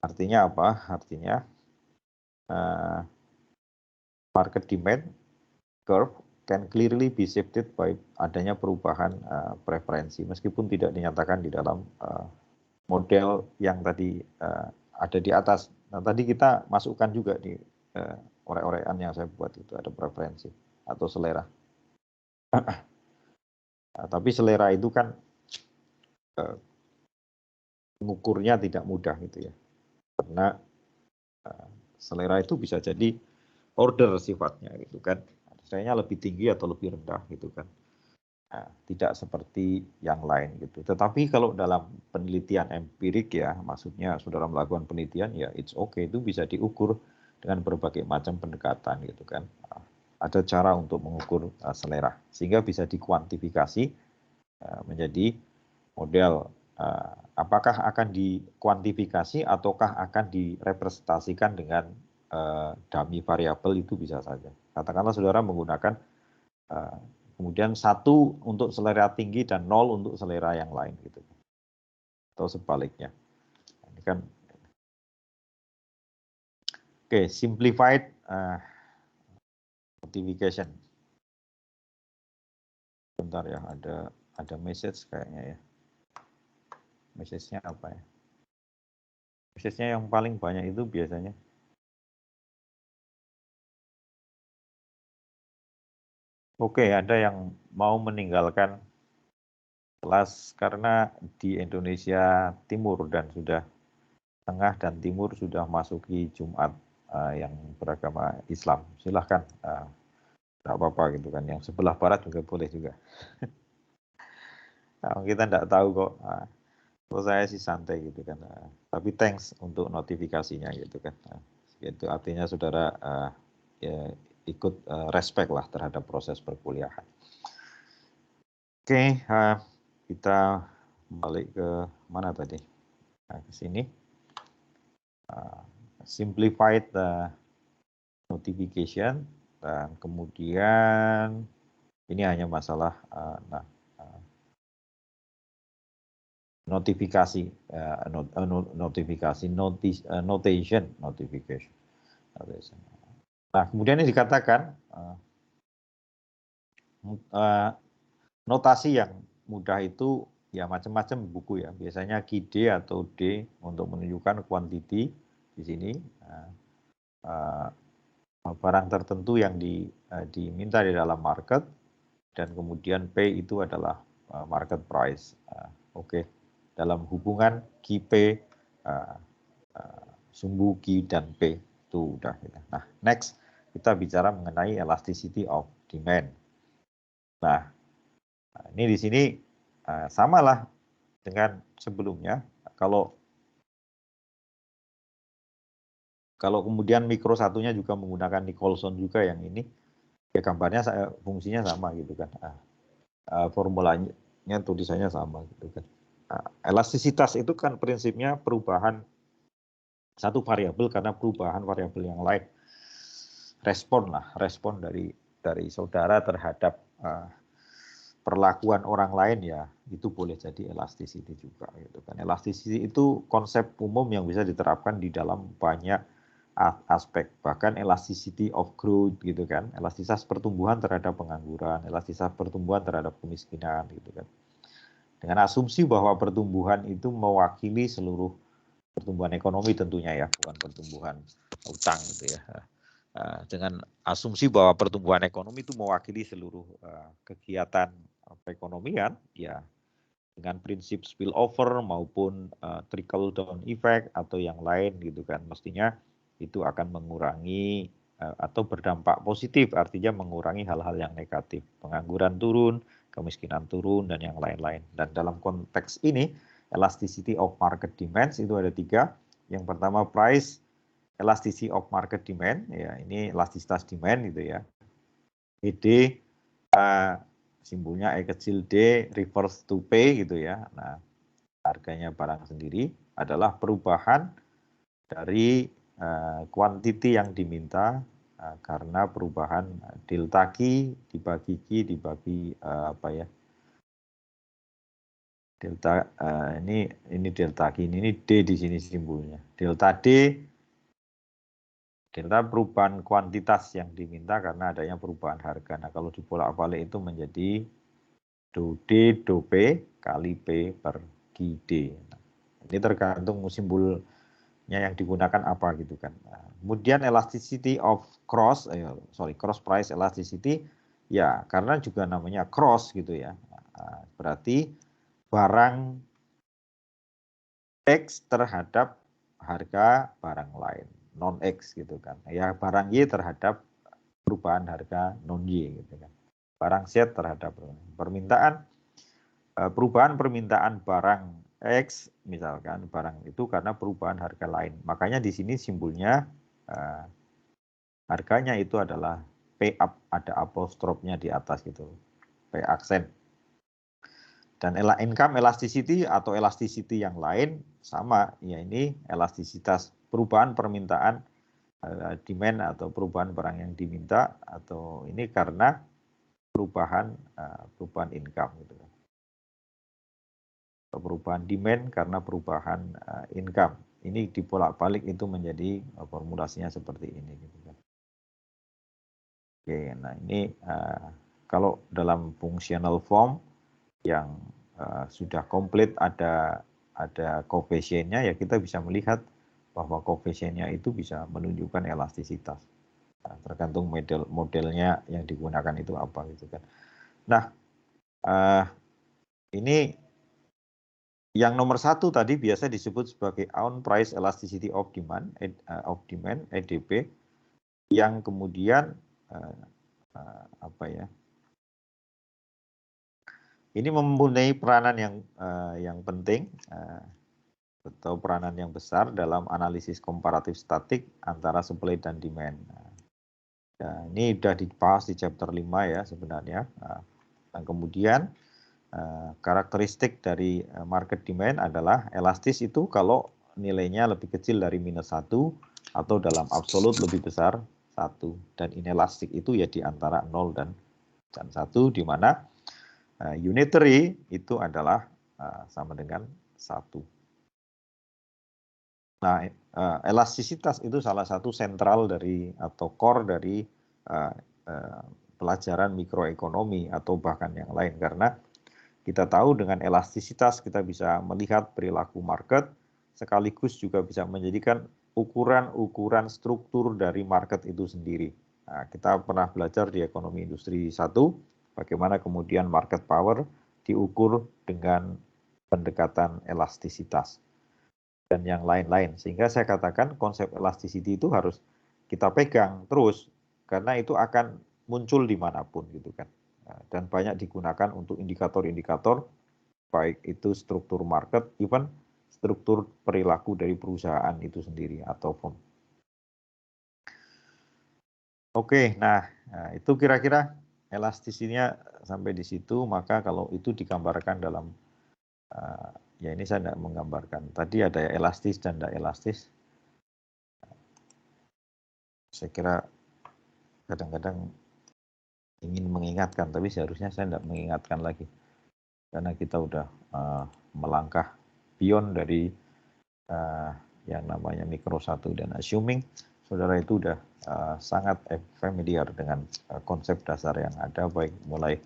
Artinya apa? Artinya market demand curve can clearly be shifted by adanya perubahan preferensi, meskipun tidak dinyatakan di dalam model yang tadi ada di atas. Nah, tadi kita masukkan juga di orek-orekan yang saya buat itu ada preferensi atau selera. Nah, tapi selera itu kan mengukurnya tidak mudah gitu ya, karena selera itu bisa jadi order sifatnya gitu kan, nilainya lebih tinggi atau lebih rendah gitu kan. Nah, tidak seperti yang lain gitu. Tetapi kalau dalam penelitian empirik ya, maksudnya saudara melakukan penelitian ya it's okay, itu bisa diukur dengan berbagai macam pendekatan gitu kan. Ada cara untuk mengukur selera sehingga bisa dikuantifikasi menjadi model. Apakah akan dikuantifikasi ataukah akan direpresentasikan dengan dummy variabel, itu bisa saja. Katakanlah saudara menggunakan kemudian 1 untuk selera tinggi dan 0 untuk selera yang lain gitu, atau sebaliknya. Ini kan oke, simplified notification. Bentar ya, ada message kayaknya ya. Message-nya apa ya? Message-nya yang paling banyak itu biasanya oke, ada yang mau meninggalkan kelas karena di Indonesia Timur dan sudah Tengah dan Timur sudah masuki Jumat yang beragama Islam. Silahkan, tidak apa-apa gitu kan. Yang sebelah Barat juga boleh juga. Nah, kita tidak tahu kok. Kalau saya sih santai gitu kan. Tapi thanks untuk notifikasinya gitu kan. Itu artinya saudara ya, ikut respect lah terhadap proses perkuliahan. Oke, kita balik ke mana tadi? Nah, ke sini. Simplified notification, dan kemudian ini hanya masalah notifikasi, notation. Nah, kemudian ini dikatakan notasi yang mudah itu ya macam-macam buku ya. Biasanya QD atau D untuk menunjukkan quantity di sini. barang tertentu yang diminta di dalam market, dan kemudian P itu adalah market price. Oke. Dalam hubungan QP, sumbu Q dan P itu udah. Nah, next kita bicara mengenai elasticity of demand. Nah, ini di sini samalah dengan sebelumnya. Kalau kemudian mikro satunya juga menggunakan Nicholson juga yang ini, ya gambarnya fungsinya sama gitu kan. Formulanya tulisannya sama gitu kan. Elastisitas itu kan prinsipnya perubahan satu variabel karena perubahan variabel yang lain. Respon dari saudara terhadap perlakuan orang lain, ya itu boleh jadi elasticity juga gitu kan. Elasticity itu konsep umum yang bisa diterapkan di dalam banyak aspek, bahkan elasticity of growth gitu kan, elastisitas pertumbuhan terhadap pengangguran, elastisitas pertumbuhan terhadap kemiskinan gitu kan. Dengan asumsi bahwa pertumbuhan itu mewakili seluruh pertumbuhan ekonomi tentunya ya, bukan pertumbuhan utang gitu ya. Dengan asumsi bahwa pertumbuhan ekonomi itu mewakili seluruh kegiatan perekonomian, ya dengan prinsip spillover maupun trickle down effect atau yang lain gitu kan, mestinya itu akan mengurangi atau berdampak positif, artinya mengurangi hal-hal yang negatif, pengangguran turun, kemiskinan turun, dan yang lain-lain. Dan dalam konteks ini, elasticity of market demands itu ada 3. Yang pertama price elasticity of market demand, ya ini elastisitas demand gitu ya. ED simbolnya E kecil D reverse to P gitu ya. Nah, harganya barang sendiri adalah perubahan dari quantity yang diminta karena perubahan delta Q dibagi Q dibagi apa ya? Delta ini delta Q, ini D di sini simbolnya. Delta D perubahan kuantitas yang diminta karena adanya perubahan harga. Nah, kalau dibolak-balik itu menjadi do D do P kali P per QD. Nah, ini tergantung simbolnya yang digunakan apa gitu kan. Nah, kemudian elasticity of cross price elasticity, ya karena juga namanya cross gitu ya. Nah, berarti barang X terhadap harga barang lain non X gitu kan. Ya barang Y terhadap perubahan harga non Y gitu kan. Barang Z terhadap permintaan, perubahan permintaan barang X misalkan, barang itu karena perubahan harga lain. Makanya di sini simbolnya harganya itu adalah P up, ada apostrofnya di atas gitu, P aksen. Dan income elasticity atau elasticity yang lain sama, ya ini elastisitas perubahan permintaan demand atau perubahan barang yang diminta, atau ini karena perubahan income gitu kan. Perubahan demand karena perubahan income. Ini dibolak-balik itu menjadi formulasinya seperti ini gitu kan. Oke, nah ini kalau dalam functional form yang sudah komplit ada koefisiennya, ya kita bisa melihat bahwa koefisiennya itu bisa menunjukkan elastisitas. Nah, tergantung modelnya yang digunakan itu apa gitu kan. Nah, ini yang nomor 1 tadi biasa disebut sebagai on price elasticity of demand EDP, yang kemudian apa ya? Ini mempunyai peranan yang penting atau peranan yang besar dalam analisis komparatif statik antara supply dan demand. Nah, ini sudah dibahas di chapter 5 ya sebenarnya. Dan kemudian karakteristik dari market demand adalah elastis itu kalau nilainya lebih kecil dari -1 atau dalam absolut lebih besar 1. Dan inelastik itu ya di antara 0 dan 1, di mana unitary itu adalah sama dengan 1. Nah, elastisitas itu salah satu sentral dari atau core dari pelajaran mikroekonomi atau bahkan yang lain, karena kita tahu dengan elastisitas kita bisa melihat perilaku market, sekaligus juga bisa menjadikan ukuran-ukuran struktur dari market itu sendiri. Nah, kita pernah belajar di ekonomi industri 1, bagaimana kemudian market power diukur dengan pendekatan elastisitas dan yang lain-lain. Sehingga saya katakan konsep elasticity itu harus kita pegang terus, karena itu akan muncul dimanapun gitu kan. Dan banyak digunakan untuk indikator-indikator, baik itu struktur market, even struktur perilaku dari perusahaan itu sendiri atau firm. Oke, nah itu kira-kira elastisinya sampai di situ. Maka kalau itu digambarkan dalam, ya ini saya tidak menggambarkan. Tadi ada elastis dan tidak elastis. Saya kira kadang-kadang ingin mengingatkan, tapi seharusnya saya tidak mengingatkan lagi. Karena kita udah melangkah beyond dari yang namanya mikro 1 dan assuming saudara itu udah sangat familiar dengan konsep dasar yang ada, baik mulai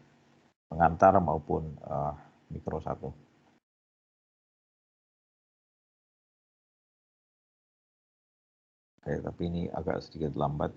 pengantar maupun mikro 1. Oke, tapi ini agak sedikit lambat.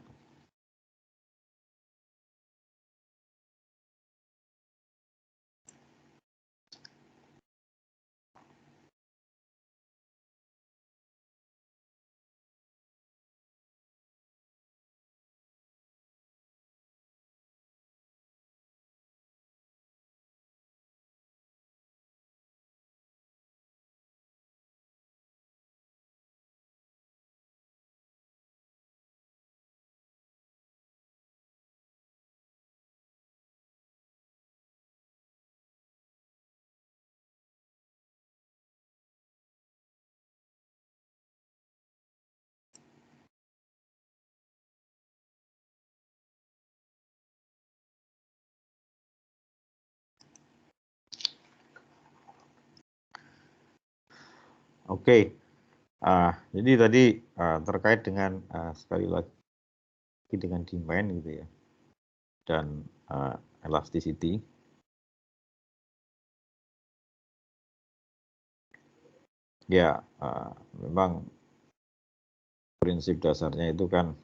Oke, jadi tadi terkait dengan sekali lagi dengan demand gitu ya, dan elasticity. Ya, memang prinsip dasarnya itu kan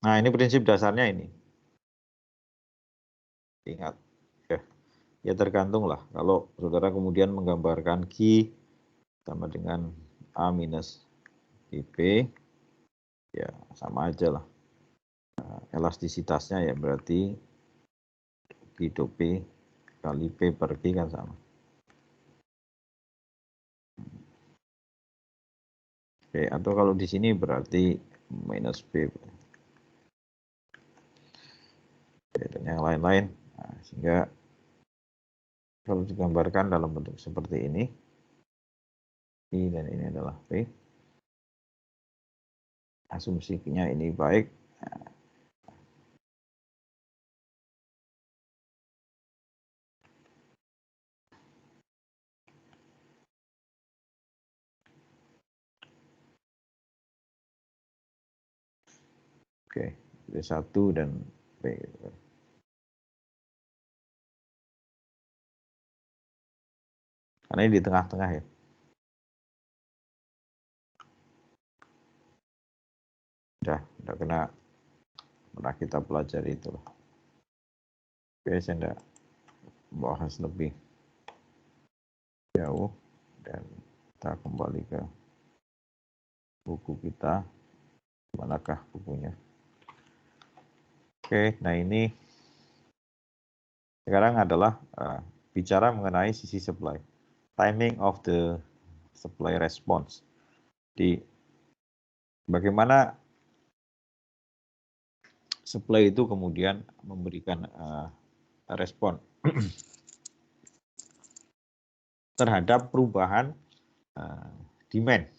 nah ini prinsip dasarnya ini. Ingat, ya tergantung lah. Kalau saudara kemudian menggambarkan Q sama dengan A minus IP, ya sama aja lah. Elastisitasnya ya berarti Q do P kali P per Q kan sama. Oke, atau kalau di sini berarti minus P. Dan yang lain-lain. Nah, sehingga kalau digambarkan dalam bentuk seperti ini, I dan ini adalah P. Asumsinya ini baik. Oke, D1 dan P. Karena ini di tengah-tengah ya. Udah pernah kita pelajari itu loh. Oke, saya tidak bahas lebih jauh dan kita kembali ke buku kita. Manakah bukunya? Oke, nah ini sekarang adalah bicara mengenai sisi supply. Timing of the supply response. Di bagaimana supply itu kemudian memberikan respon terhadap perubahan demand.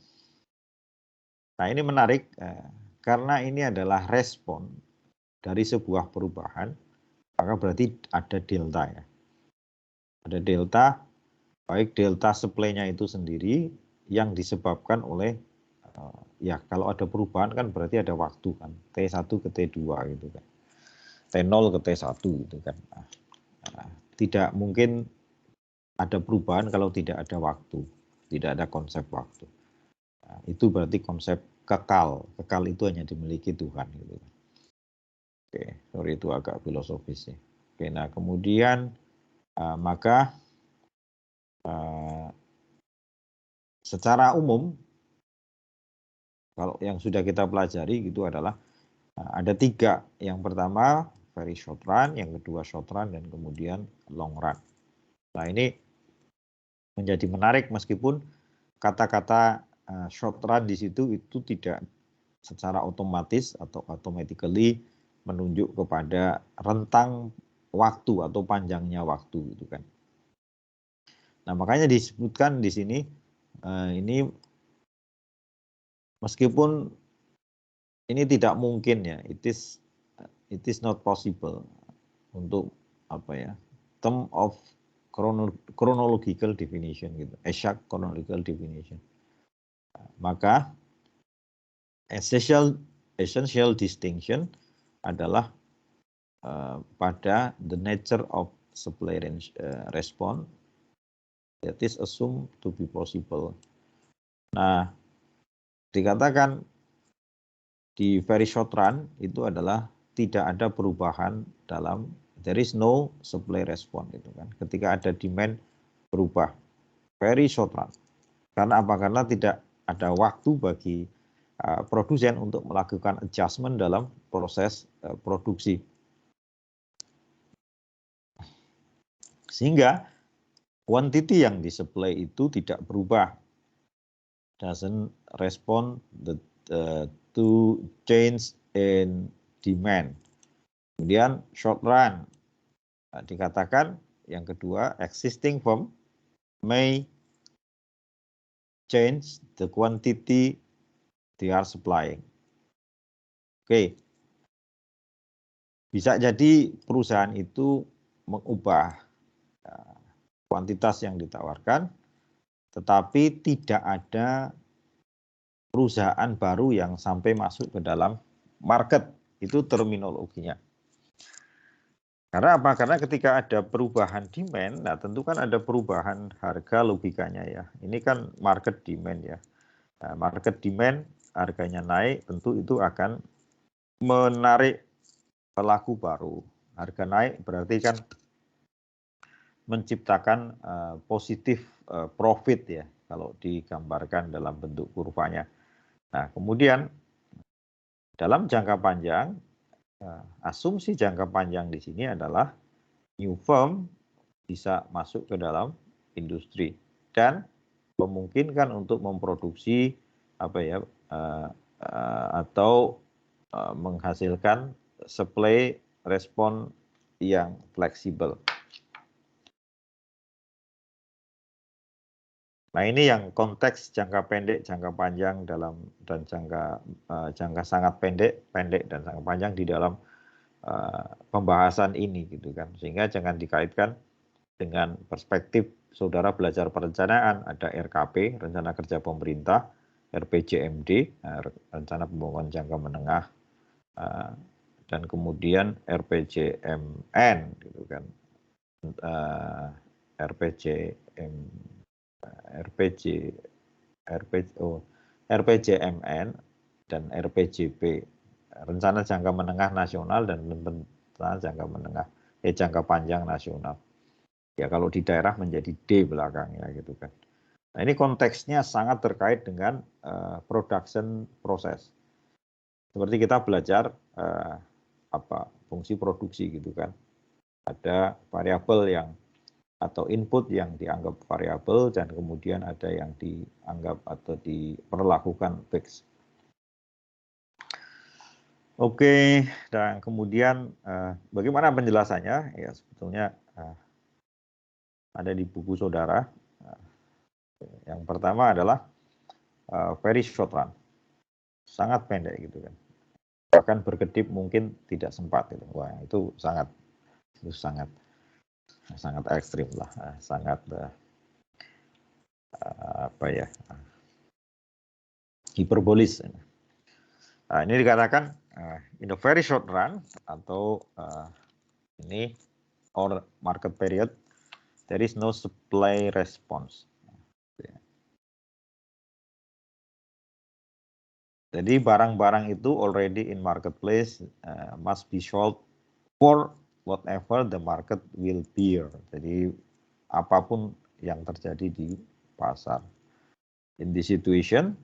Nah ini menarik karena ini adalah respon dari sebuah perubahan, maka berarti ada delta ya. Ada delta, baik delta supply-nya itu sendiri yang disebabkan oleh Ya kalau ada perubahan kan berarti ada waktu kan, T1 ke T2 gitu kan, T0 ke T1 gitu kan. Tidak mungkin ada perubahan kalau tidak ada waktu, tidak ada konsep waktu. Itu berarti konsep kekal itu hanya dimiliki Tuhan gitu. Oke, sorry itu agak filosofis ya. Oke, nah kemudian maka secara umum kalau yang sudah kita pelajari gitu adalah ada 3. Yang pertama very short run, yang kedua short run, dan kemudian long run. Nah ini menjadi menarik meskipun kata-kata short run di situ itu tidak secara otomatis atau automatically menunjuk kepada rentang waktu atau panjangnya waktu gitu kan. Nah makanya disebutkan di sini ini meskipun ini tidak mungkin ya, it is not possible untuk apa ya, term of chronological definition gitu, exact chronological definition. Maka essential distinction adalah pada the nature of supply response that is assumed to be possible. Nah, dikatakan di very short run itu adalah tidak ada perubahan dalam, there is no supply response itu kan. Ketika ada demand berubah, very short run. Karena apa? Karena tidak ada waktu bagi produsen untuk melakukan adjustment dalam proses produksi. Sehingga quantity yang disupply itu tidak berubah, doesn't respond to change in demand. Kemudian short run, dikatakan yang kedua existing firm may change the quantity they are supplying. Oke, bisa jadi perusahaan itu mengubah kuantitas yang ditawarkan, tetapi tidak ada perusahaan baru yang sampai masuk ke dalam market. Itu terminologinya. Karena apa? Karena ketika ada perubahan demand, nah tentu kan ada perubahan harga logikanya ya. Ini kan market demand ya. Nah, market demand harganya naik, tentu itu akan menarik pelaku baru. Harga naik berarti kan menciptakan positif profit ya, kalau digambarkan dalam bentuk kurvanya. Nah, kemudian dalam jangka panjang, asumsi jangka panjang di sini adalah new firm bisa masuk ke dalam industri dan memungkinkan untuk memproduksi apa ya atau menghasilkan supply respon yang fleksibel. Nah ini yang konteks jangka pendek, jangka panjang dalam dan jangka sangat pendek dan sangat panjang di dalam pembahasan ini gitu kan. Sehingga jangan dikaitkan dengan perspektif saudara belajar perencanaan, ada RKP, rencana kerja pemerintah, RPJMD, rencana pembangunan jangka menengah, dan kemudian RPJMN gitu kan. RPJMN dan RPJP, rencana jangka menengah nasional dan rencana jangka panjang nasional. Ya kalau di daerah menjadi D belakangnya gitu kan. Nah ini konteksnya sangat terkait dengan production proses. Seperti kita belajar fungsi produksi gitu kan. Ada variabel yang atau input yang dianggap variabel dan kemudian ada yang dianggap atau diperlakukan fix. Oke, dan kemudian bagaimana penjelasannya? Ya sebetulnya ada di buku saudara. Yang pertama adalah very short run, sangat pendek gitu kan. Bahkan berkedip mungkin tidak sempat gitu. Wah itu sangat ekstrim lah, sangat apa ya, hiperbolis. Nah, ini dikatakan in a very short run atau ini or market period there is no supply response. Jadi barang-barang itu already in marketplace must be sold for whatever the market will bear. Jadi apapun yang terjadi di pasar. In this situation,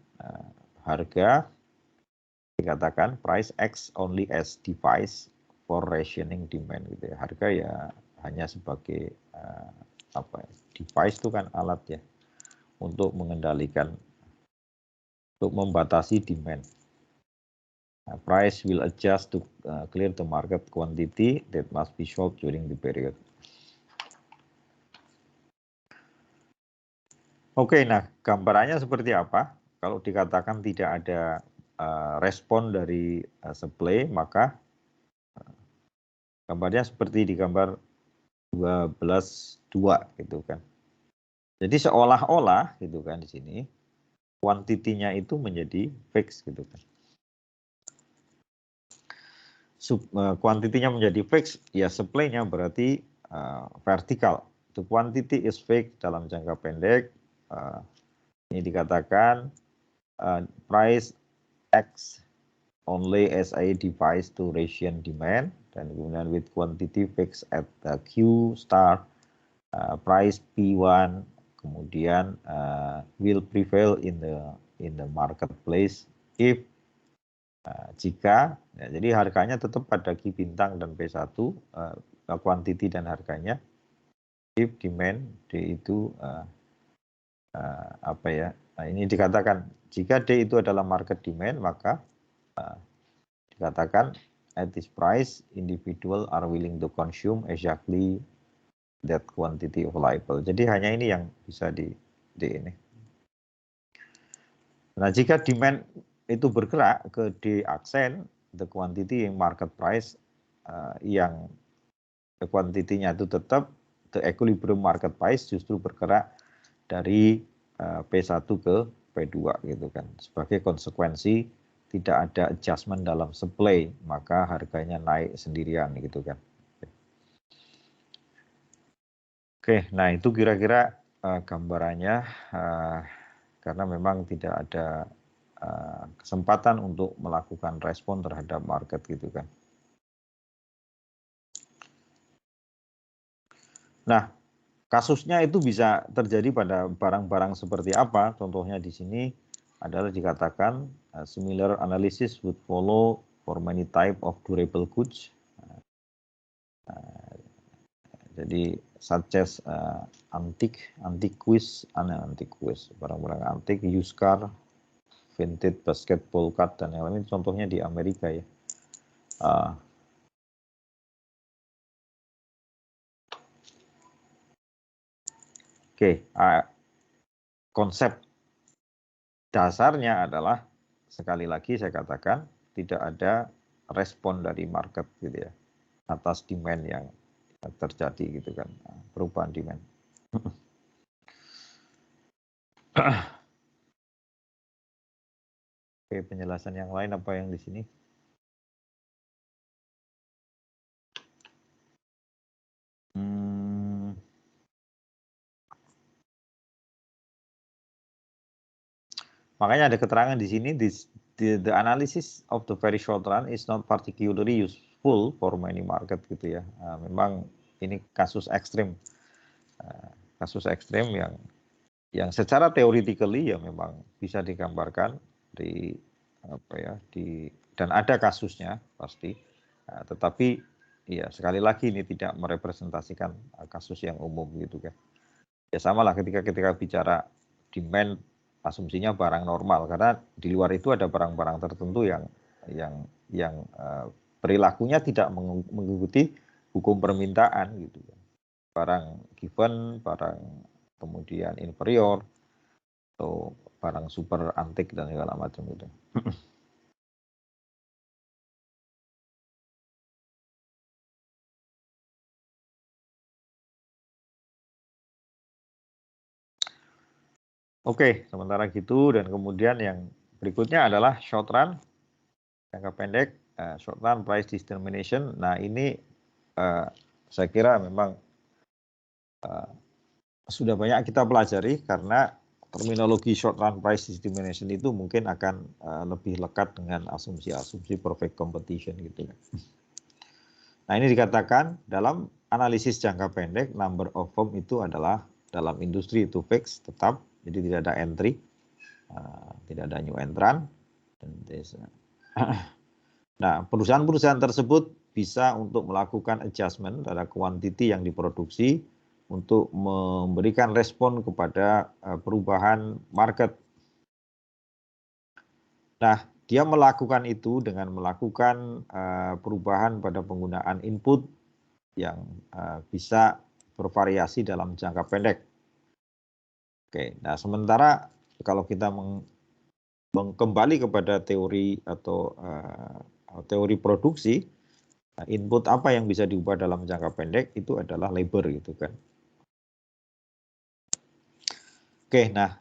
harga dikatakan price acts only as device for rationing demand gitu ya. Harga ya hanya sebagai device itu kan alat ya untuk mengendalikan, untuk membatasi demand. Price will adjust to clear the market quantity that must be sold during the period. Oke, nah gambarannya seperti apa? Kalau dikatakan tidak ada respon dari supply, maka gambarnya seperti di gambar 12.2 gitu kan. Jadi seolah-olah gitu kan di sini kuantitinya itu menjadi fix gitu kan. Kuantitinya menjadi fix, ya supply-nya berarti vertikal. The quantity is fixed dalam jangka pendek. Ini dikatakan price acts only as a device to ration demand, dan kemudian with quantity fixed at the Q star, price P1 kemudian will prevail in the marketplace if jika ya, jadi harganya tetap pada Q bintang dan P1 quantity dan harganya if demand D itu ini dikatakan jika D itu adalah market demand, maka dikatakan at this price individual are willing to consume exactly that quantity of label. Jadi hanya ini yang bisa di ini. Nah, jika demand itu bergerak ke D aksen, the quantity yang market price yang kuantitinya itu tetap the equilibrium market price justru bergerak dari P1 ke P2 gitu kan. Sebagai konsekuensi tidak ada adjustment dalam supply, maka harganya naik sendirian gitu kan. Oke, nah itu kira-kira gambarannya karena memang tidak ada kesempatan untuk melakukan respon terhadap market gitu kan. Nah, kasusnya itu bisa terjadi pada barang-barang seperti apa? Contohnya di sini adalah dikatakan similar analysis would follow for many type of durable goods. Jadi such as antiques, barang-barang antik, used car, vintage basketball card dan yang lain. Contohnya di Amerika ya. Konsep dasarnya adalah sekali lagi saya katakan tidak ada respon dari market gitu ya atas demand yang terjadi gitu kan, perubahan demand. Oke, penjelasan yang lain apa yang di sini? Makanya ada keterangan di sini, the analysis of the very short run is not particularly useful for many market gitu ya. Memang ini kasus ekstrim yang secara theoretically ya memang bisa digambarkan dan ada kasusnya pasti, tetapi ya sekali lagi ini tidak merepresentasikan kasus yang umum gitu kan. Ya sama lah ketika bicara demand, asumsinya barang normal karena di luar itu ada barang-barang tertentu yang perilakunya tidak mengikuti hukum permintaan gitu. Barang given, barang kemudian inferior, atau barang super antik dan segala macam gitu. Oke, sementara gitu dan kemudian yang berikutnya adalah short run, jangka pendek, short run price determination. Nah, ini saya kira memang sudah banyak kita pelajari karena terminologi short run price determination itu mungkin akan lebih lekat dengan asumsi-asumsi perfect competition gitu ya. Nah, ini dikatakan dalam analisis jangka pendek, number of firm itu adalah dalam industri itu fix, tetap, jadi tidak ada entry, tidak ada new entrant. Nah, perusahaan-perusahaan tersebut bisa untuk melakukan adjustment pada kuantiti yang diproduksi untuk memberikan respon kepada perubahan market. Nah, dia melakukan itu dengan melakukan perubahan pada penggunaan input yang bisa bervariasi dalam jangka pendek. Oke, nah sementara kalau kita kembali kepada teori atau teori produksi, input apa yang bisa diubah dalam jangka pendek itu adalah labor gitu kan. Oke, nah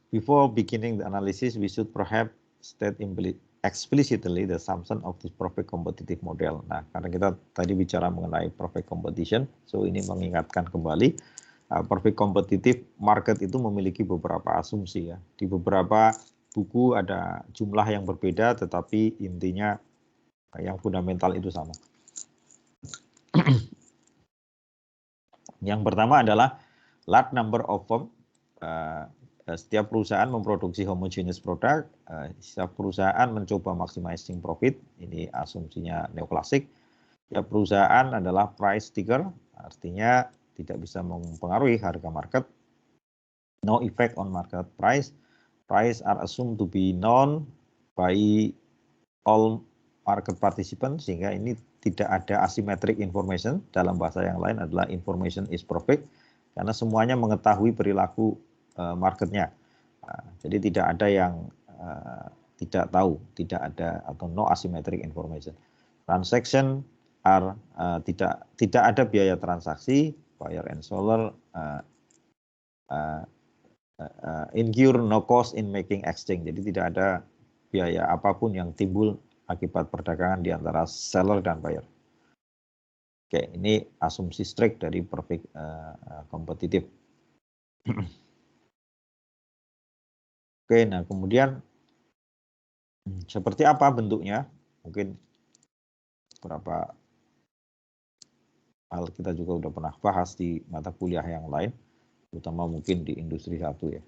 before beginning the analysis, we should perhaps state explicitly the assumption of this perfect competitive model. Nah, karena kita tadi bicara mengenai perfect competition, so ini mengingatkan kembali perfect competitive market itu memiliki beberapa asumsi ya. Di beberapa buku ada jumlah yang berbeda, tetapi intinya yang fundamental itu sama. Yang pertama adalah large number of firm. Setiap perusahaan memproduksi homogeneous product, setiap perusahaan mencoba maximizing profit, ini asumsinya neoklasik. Setiap perusahaan adalah price sticker, artinya tidak bisa mempengaruhi harga market. No effect on market price. Price are assumed to be known by all market participants, sehingga ini tidak ada asymmetric information. Dalam bahasa yang lain adalah information is perfect, karena semuanya mengetahui perilaku marketnya. Jadi tidak ada yang tidak tahu, tidak ada atau no asymmetric information. Transaction are tidak ada biaya transaksi, buyer and seller incur no cost in making exchange. Jadi tidak ada biaya apapun yang timbul akibat perdagangan di antara seller dan buyer. Oke, ini asumsi strict dari perfect competitive. Oke, nah kemudian seperti apa bentuknya? Mungkin beberapa hal kita juga sudah pernah bahas di mata kuliah yang lain, terutama mungkin di industri 1 ya.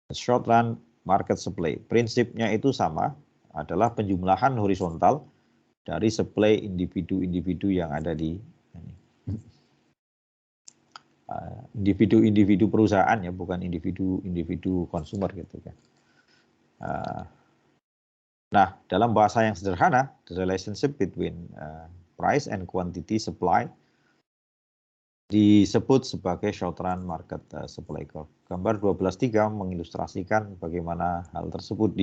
Short run market supply, prinsipnya itu sama, adalah penjumlahan horizontal dari supply individu-individu yang ada di individu-individu perusahaan ya, bukan individu-individu konsumer gitu kan. Nah, dalam bahasa yang sederhana, the relationship between price and quantity supply disebut sebagai short run market supply curve. Gambar 12.3 mengilustrasikan bagaimana hal tersebut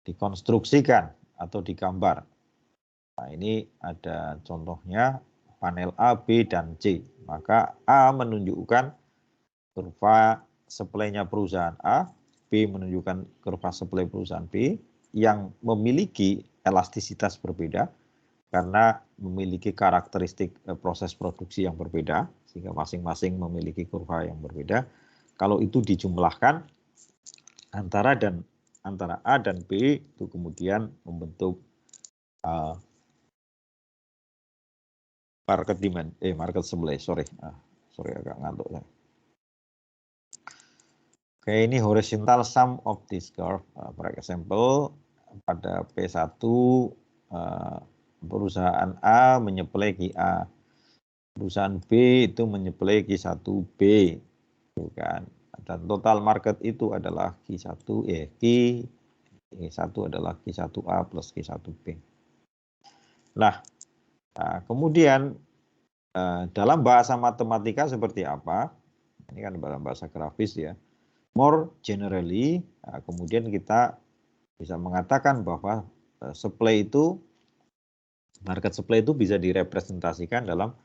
dikonstruksikan atau digambar. Nah, ini ada contohnya panel A, B, dan C. Maka A menunjukkan kurva supply-nya perusahaan A, B menunjukkan kurva supply perusahaan B yang memiliki elastisitas berbeda karena memiliki karakteristik proses produksi yang berbeda, sehingga masing-masing memiliki kurva yang berbeda. Kalau itu dijumlahkan antara A dan B itu kemudian membentuk market demand, market supply, sorry agak ngantuk ya. Oke, ini horizontal sum of this curve. For example, pada P1 perusahaan A menyuplai Q A, perusahaan B itu menyuplai Q1B, bukan? Dan total market itu adalah Q1 adalah Q1A plus Q1B. Nah, kemudian dalam bahasa matematika seperti apa? Ini kan dalam bahasa grafis ya. More generally, kemudian kita bisa mengatakan bahwa market supply itu bisa direpresentasikan dalam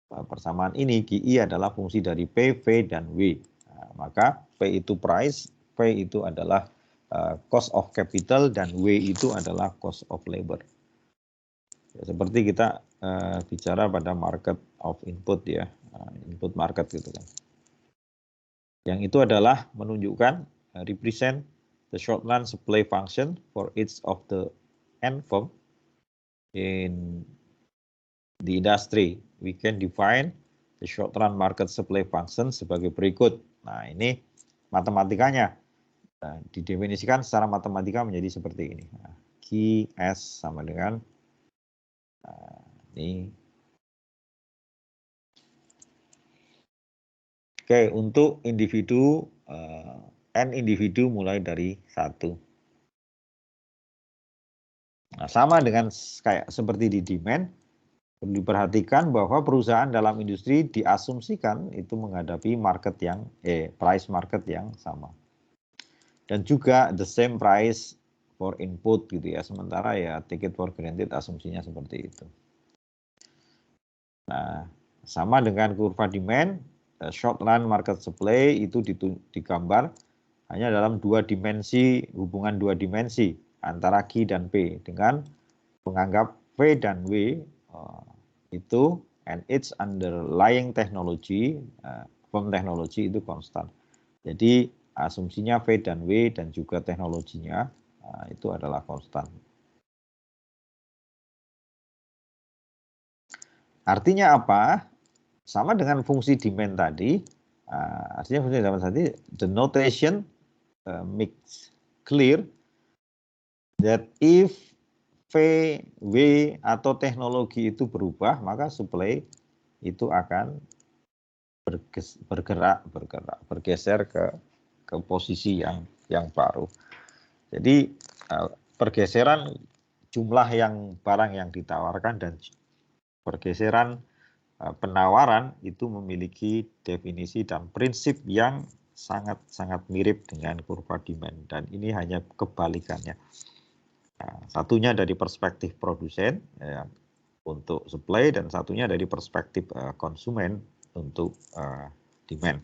persamaan ini. QI adalah fungsi dari P, V, dan W. Nah, maka P itu price, P itu adalah cost of capital, dan W itu adalah cost of labor. Ya, seperti kita bicara pada market of input ya, input market gitu kan. Yang itu adalah menunjukkan represent the short run supply function for each of the end firm in the industry. We can define the short run market supply function sebagai berikut. Nah, ini matematikanya didefinisikan secara matematika menjadi seperti ini. Nah, Q S sama dengan ini. Oke, untuk individu N individu mulai dari 1. Nah, sama dengan kayak seperti di demand, perlu diperhatikan bahwa perusahaan dalam industri diasumsikan itu menghadapi market yang price market yang sama. Dan juga the same price for input gitu ya. Sementara ya take it for granted asumsinya seperti itu. Nah, sama dengan kurva demand, short run market supply itu digambar hanya dalam hubungan dua dimensi antara Q dan P dengan menganggap V dan W itu and its underlying technology, firm technology itu konstan. Jadi asumsinya V dan W dan juga teknologinya itu adalah konstan. Artinya apa? Sama dengan fungsi demand tadi, artinya fungsi demand tadi, the notation makes clear that if V, W atau teknologi itu berubah, maka supply itu akan bergeser ke posisi yang baru. Jadi pergeseran jumlah barang yang ditawarkan dan pergeseran penawaran itu memiliki definisi dan prinsip yang sangat mirip dengan kurva demand, dan ini hanya kebalikannya. Satunya dari perspektif produsen untuk supply, dan satunya dari perspektif konsumen untuk demand.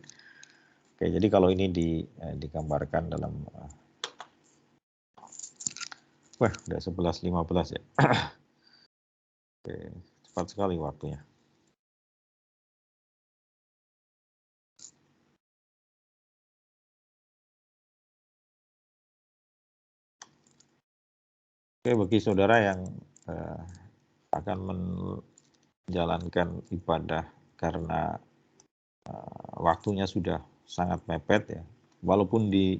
Oke, jadi kalau ini digambarkan dalam wah, udah 11.15 ya. Oke, cepat sekali waktunya. Oke, bagi saudara yang akan menjalankan ibadah karena waktunya sudah sangat mepet ya, walaupun di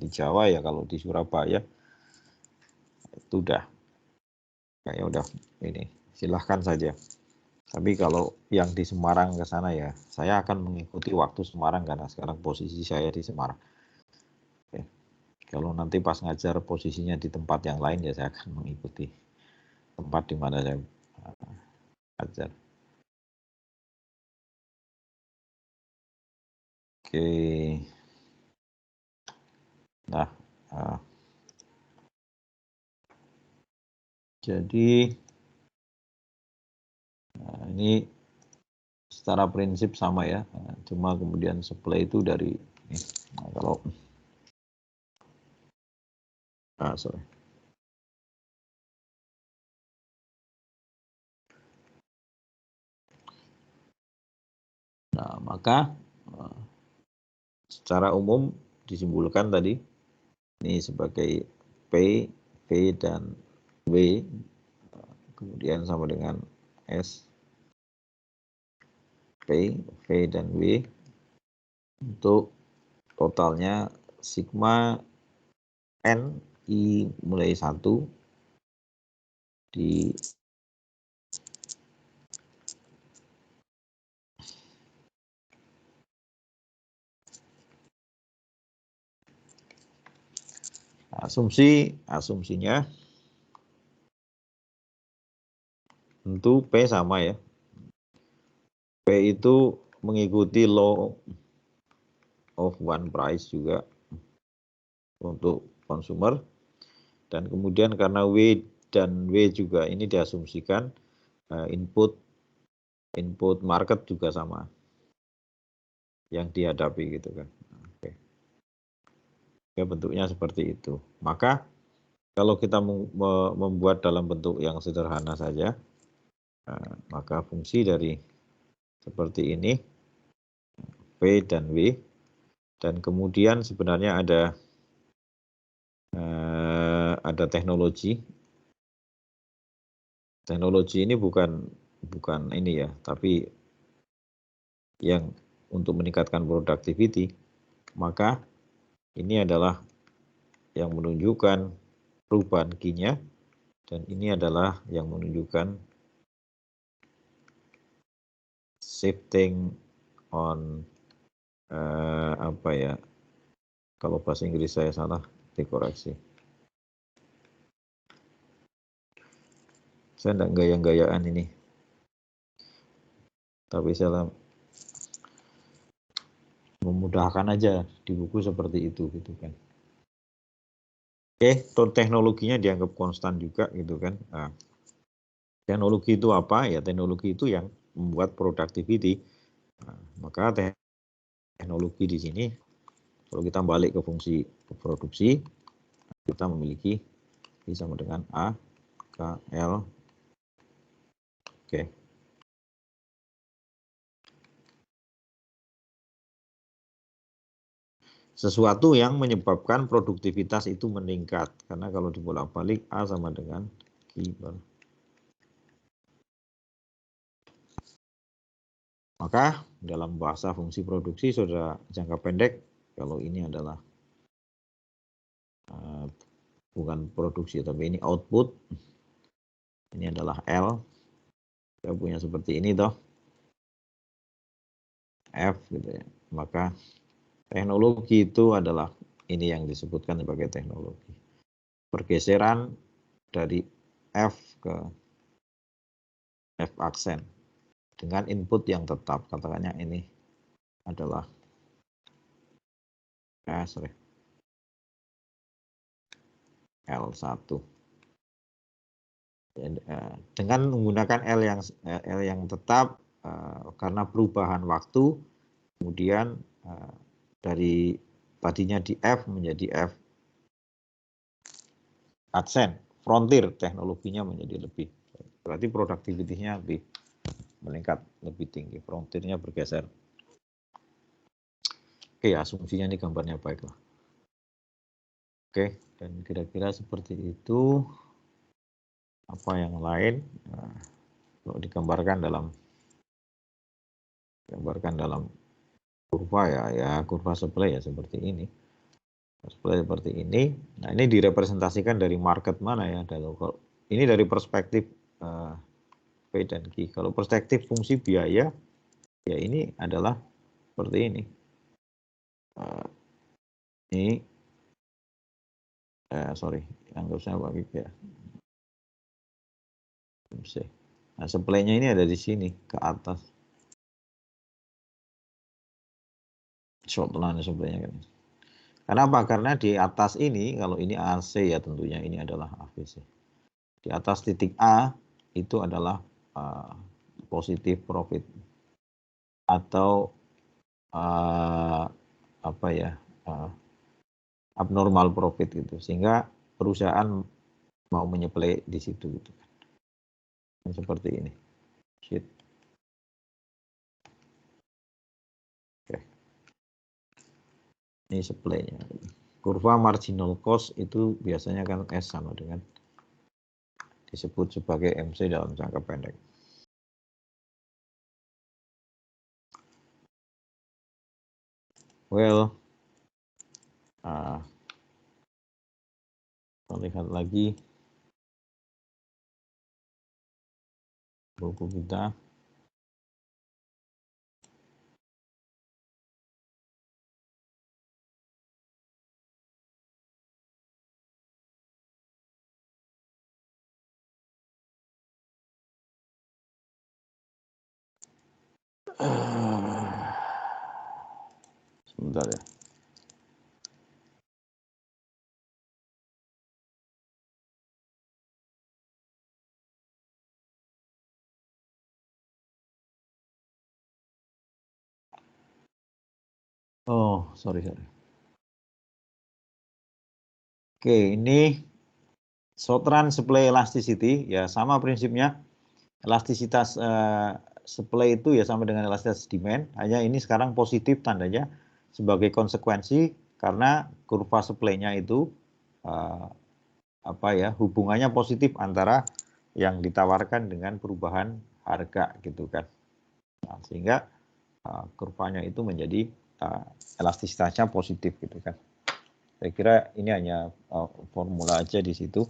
Jawa ya, kalau di Surabaya itu udah ini, silahkan saja. Tapi kalau yang di Semarang ke sana ya, saya akan mengikuti waktu Semarang karena sekarang posisi saya di Semarang. Oke. Kalau nanti pas ngajar posisinya di tempat yang lain ya saya akan mengikuti tempat di mana saya ajar. Oke. Nah, jadi ini secara prinsip sama ya, cuma kemudian supply itu dari ini. Nah, kalau sorry. Nah, maka secara umum disimpulkan tadi ini sebagai P, V dan W, kemudian sama dengan S, P, V dan W, untuk totalnya sigma N I mulai 1 di asumsinya tentu P sama ya. P itu mengikuti law of one price juga untuk consumer, dan kemudian karena W dan W juga ini diasumsikan input market juga sama. yang dihadapi gitu kan. Oke. Ya, bentuknya seperti itu. Maka kalau kita membuat dalam bentuk yang sederhana saja, maka fungsi dari seperti ini P dan W, dan kemudian sebenarnya ada teknologi. Teknologi ini bukan ini ya, tapi yang untuk meningkatkan productivity, maka ini adalah yang menunjukkan perubahan key-nya, dan ini adalah yang menunjukkan shifting on apa ya, kalau bahasa Inggris saya salah dikoreksi. Saya enggak gaya-gayaan ini, tapi saya memudahkan aja di buku seperti itu gitu kan. Oke, teknologinya dianggap konstan juga gitu kan. Nah, teknologi itu apa? Ya, teknologi itu yang membuat productivity. Nah, maka teknologi di sini, kalau kita balik ke fungsi produksi, kita memiliki I sama dengan A, K, L. Oke. Sesuatu yang menyebabkan produktivitas itu meningkat. Karena kalau dibolak-balik A sama dengan I. Maka dalam bahasa fungsi produksi sudah jangka pendek, kalau ini adalah bukan produksi tapi ini output, ini adalah L, kita punya seperti ini toh, F gitu ya. Maka teknologi itu adalah ini yang disebutkan sebagai teknologi. Pergeseran dari F ke F aksen dengan input yang tetap, katakannya ini adalah L1. Dengan menggunakan L yang tetap, karena perubahan waktu, kemudian dari tadinya di F menjadi F aksen, frontier teknologinya menjadi lebih, berarti produktivitinya lebih meningkat, lebih tinggi, frontiernya bergeser. Oke, asumsinya ini gambarnya baik lah. Oke, dan kira-kira seperti itu. Apa yang lain? Kalau digambarkan dalam kurva ya kurva supply ya seperti ini. Seperti ini. Nah, ini direpresentasikan dari market mana ya? Ini dari perspektif P dan Q. Kalau perspektif fungsi biaya, ya ini adalah seperti ini. Ini, sorry, anggap saya bagi ya. Nah, supply-nya ini ada di sini ke atas. Shortline supply-nya kan. Kenapa? Karena di atas ini, kalau ini AC ya tentunya ini adalah AVC. Di atas titik A itu adalah positif profit atau apa ya, abnormal profit gitu, sehingga perusahaan mau menyuplai di situ gitu. Seperti ini. Shit. Oke. Ini supply-nya. Kurva marginal cost itu biasanya kan S sama dengan disebut sebagai MC dalam jangka pendek. Well, kita lihat lagi buku kita. Sebentar ya. Oh, sorry. Oke, ini short-run supply elasticity, ya sama prinsipnya. Elastisitas supply itu ya sama dengan elastisitas demand, hanya ini sekarang positif tandanya sebagai konsekuensi karena kurva supply-nya itu hubungannya positif antara yang ditawarkan dengan perubahan harga gitu kan. Nah, sehingga kurvanya itu menjadi elastisitasnya positif gitu kan. Saya kira ini hanya formula aja di situ.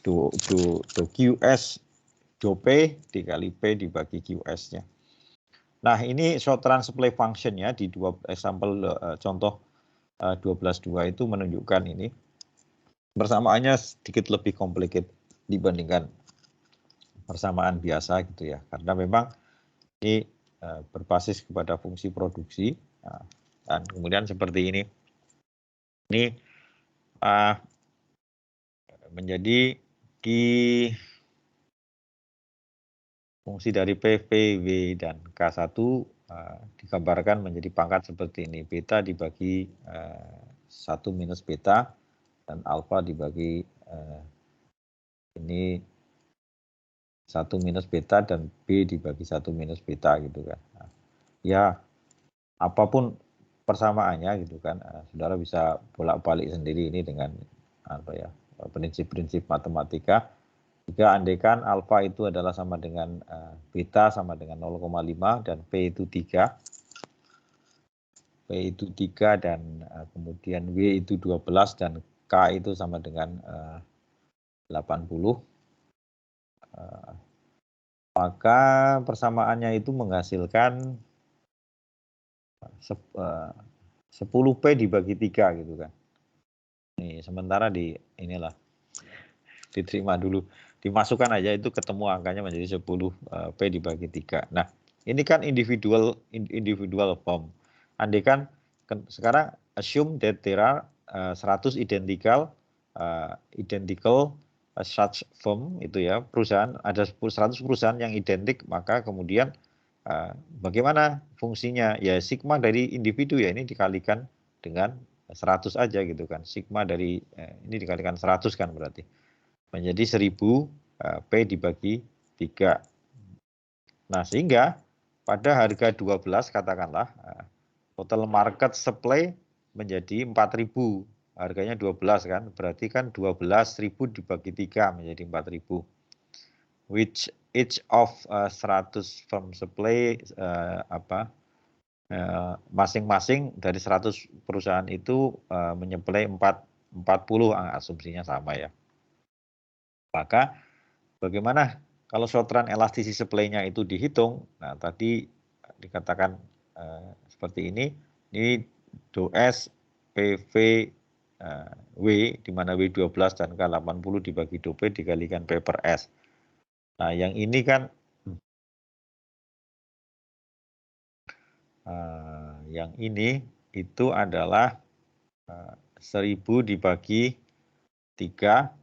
Do QS do P dikali P dibagi QS-nya. Nah, ini short run supply function ya di sampel contoh 12.2 itu menunjukkan ini. Persamaannya sedikit lebih complicated dibandingkan persamaan biasa gitu ya. Karena memang ini berbasis kepada fungsi produksi. Dan kemudian seperti ini. Ini menjadi fungsi dari P, V, W, dan K1 digambarkan menjadi pangkat seperti ini. Beta dibagi 1 minus beta, dan alfa dibagi ini 1 minus beta, dan B dibagi 1 minus beta gitu kan. Ya, apapun persamaannya gitu kan, saudara bisa bolak-balik sendiri ini dengan prinsip-prinsip matematika. Jika andaikan alfa itu adalah sama dengan beta sama dengan 0,5 dan P itu 3. P itu 3 dan kemudian W itu 12 dan K itu sama dengan 80. Maka persamaannya itu menghasilkan 10P dibagi 3 gitu kan. Nih, sementara inilah diterima dulu, dimasukkan aja itu ketemu angkanya menjadi 10P dibagi 3. Nah, ini kan individual form. Andai kan sekarang assume that there are 100 identical such firm itu ya, perusahaan, ada 100 perusahaan yang identik, maka kemudian bagaimana fungsinya? Ya sigma dari individu ya ini dikalikan dengan 100 aja gitu kan. Sigma dari ini dikalikan 100 kan berarti menjadi 1000 P dibagi 3. Nah, sehingga pada harga 12 katakanlah total market supply menjadi 4000. Harganya 12 kan, berarti kan 12.000 dibagi 3 menjadi 4000. Which each of 100 firm supply masing-masing dari 100 perusahaan itu menyuplai 40, asumsinya sama ya. Maka bagaimana kalau short run elasticity supply-nya itu dihitung? Nah, tadi dikatakan seperti ini do S, PV, W, di mana W 12 dan K 80 dibagi do P dikalikan P per S. Nah, yang ini kan yang ini itu adalah 1000 dibagi 3.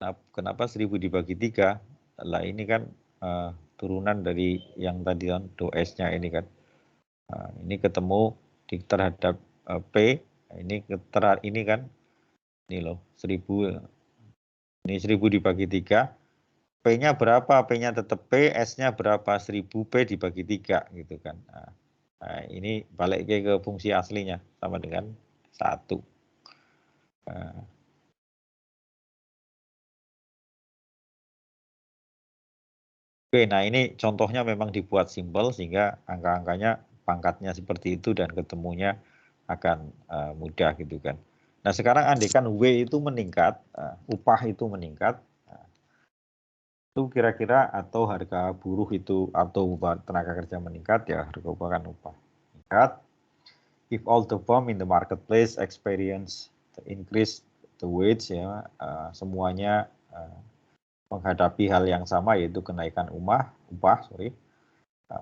Nah, kenapa 1000 dibagi 3? Lah ini kan turunan dari yang tadi kan do S-nya ini kan. Ini ketemu terhadap P, ini kan ini loh 1000. Ini 1000 dibagi 3. P-nya berapa? P-nya tetap P, S-nya berapa? 1000 P dibagi 3 gitu kan. Nah, ini balik ke fungsi aslinya sama dengan 1. Oke, nah ini contohnya memang dibuat simpel sehingga angka-angkanya pangkatnya seperti itu dan ketemunya akan mudah gitu kan. Nah, sekarang andaikan W itu meningkat, upah itu meningkat, itu kira-kira atau harga buruh itu atau tenaga kerja meningkat ya, harga upah kan upah meningkat. If all the firm in the marketplace experience the increase the wage ya, semuanya menghadapi hal yang sama yaitu kenaikan upah,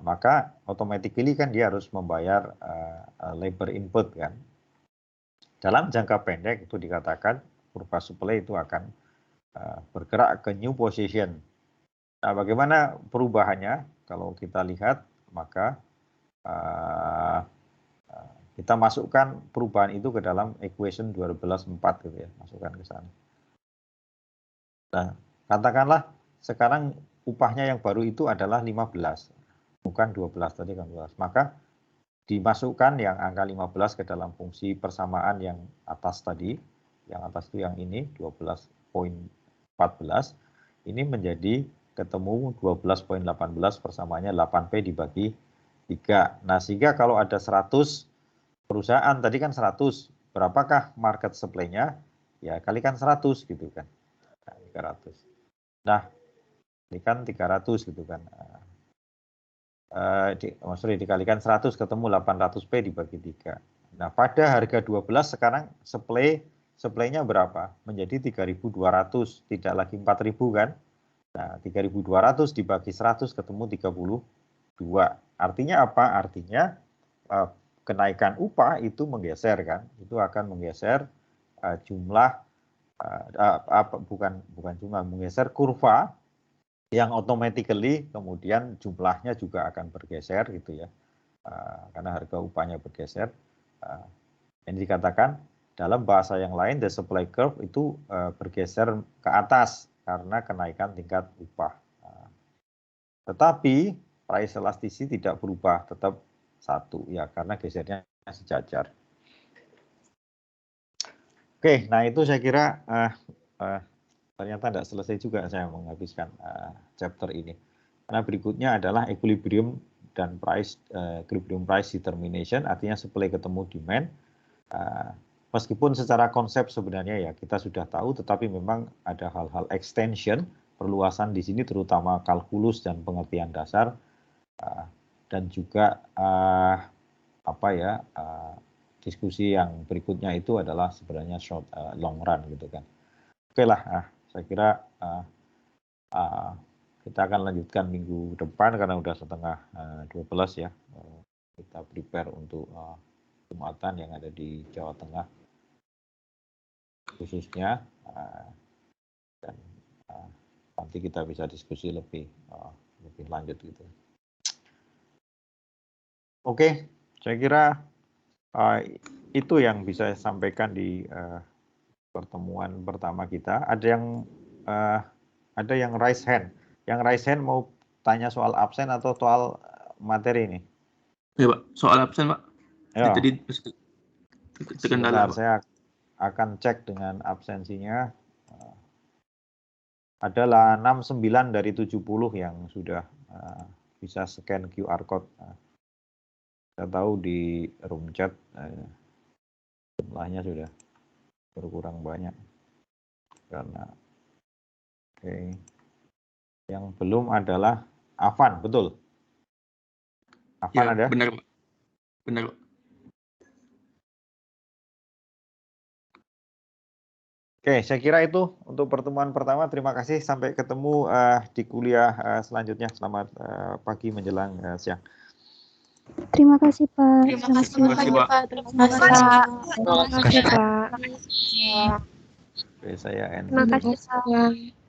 maka automatically kan dia harus membayar labor input kan. Dalam jangka pendek itu dikatakan kurva supply itu akan bergerak ke new position. Nah, bagaimana perubahannya? Kalau kita lihat maka Kita masukkan perubahan itu ke dalam equation 12.4 gitu ya, masukkan ke sana. Nah, katakanlah sekarang upahnya yang baru itu adalah 15, bukan 12 tadi kan 12. Maka dimasukkan yang angka 15 ke dalam fungsi persamaan yang atas tadi, yang atas itu yang ini 12.14, ini menjadi ketemu 12.18 persamaannya 8P dibagi 3. Nah, sehingga kalau ada 100 perusahaan, tadi kan 100, berapakah market supply-nya? Ya, kalikan 100 gitu kan. Nah, 300. Nah, ini kan 300 gitu kan. Dikalikan 100 ketemu 800P dibagi 3. Nah, pada harga 12 sekarang supply-nya berapa? Menjadi 3.200, tidak lagi 4.000 kan? Nah, 3.200 dibagi 100 ketemu 32. Artinya apa? Artinya kenaikan upah itu menggeser kan? Itu akan menggeser jumlah bukan jumlah, menggeser kurva yang automatically kemudian jumlahnya juga akan bergeser gitu ya, karena harga upahnya bergeser. Ini dikatakan dalam bahasa yang lain the supply curve itu bergeser ke atas karena kenaikan tingkat upah. Tetapi price elasticity tidak berubah, tetap 1 ya, karena gesernya sejajar. Oke, nah itu saya kira ternyata tidak selesai juga saya menghabiskan chapter ini. Karena berikutnya adalah equilibrium dan equilibrium price determination, artinya supply ketemu demand. Meskipun secara konsep sebenarnya ya kita sudah tahu, tetapi memang ada hal-hal extension, perluasan di sini terutama kalkulus dan pengertian dasar, dan juga diskusi yang berikutnya itu adalah sebenarnya long run gitu kan. Oke lah, saya kira kita akan lanjutkan minggu depan karena udah setengah 12 ya. Kita prepare untuk Jumatan yang ada di Jawa Tengah khususnya, dan nanti kita bisa diskusi lebih lanjut gitu. Oke, saya kira itu yang bisa saya sampaikan di pertemuan pertama kita. Ada yang raise hand. Yang raise hand mau tanya soal absen atau soal materi ini? Ya Pak, soal absen Pak. Ya. Tadi terkendala Pak. Saya akan cek dengan absensinya. Adalah 69 dari 70 yang sudah bisa scan QR code. Saya tahu di room chat jumlahnya sudah berkurang banyak karena yang belum adalah Afan, betul? Afan ya, ada? Benar Pak. Benar Pak. Oke, saya kira itu untuk pertemuan pertama. Terima kasih. Sampai ketemu di kuliah selanjutnya. Selamat pagi menjelang siang. Terima kasih Pak. Terima kasih Pak. Terima kasih Pak. Oke, saya end. Terima kasih Pak.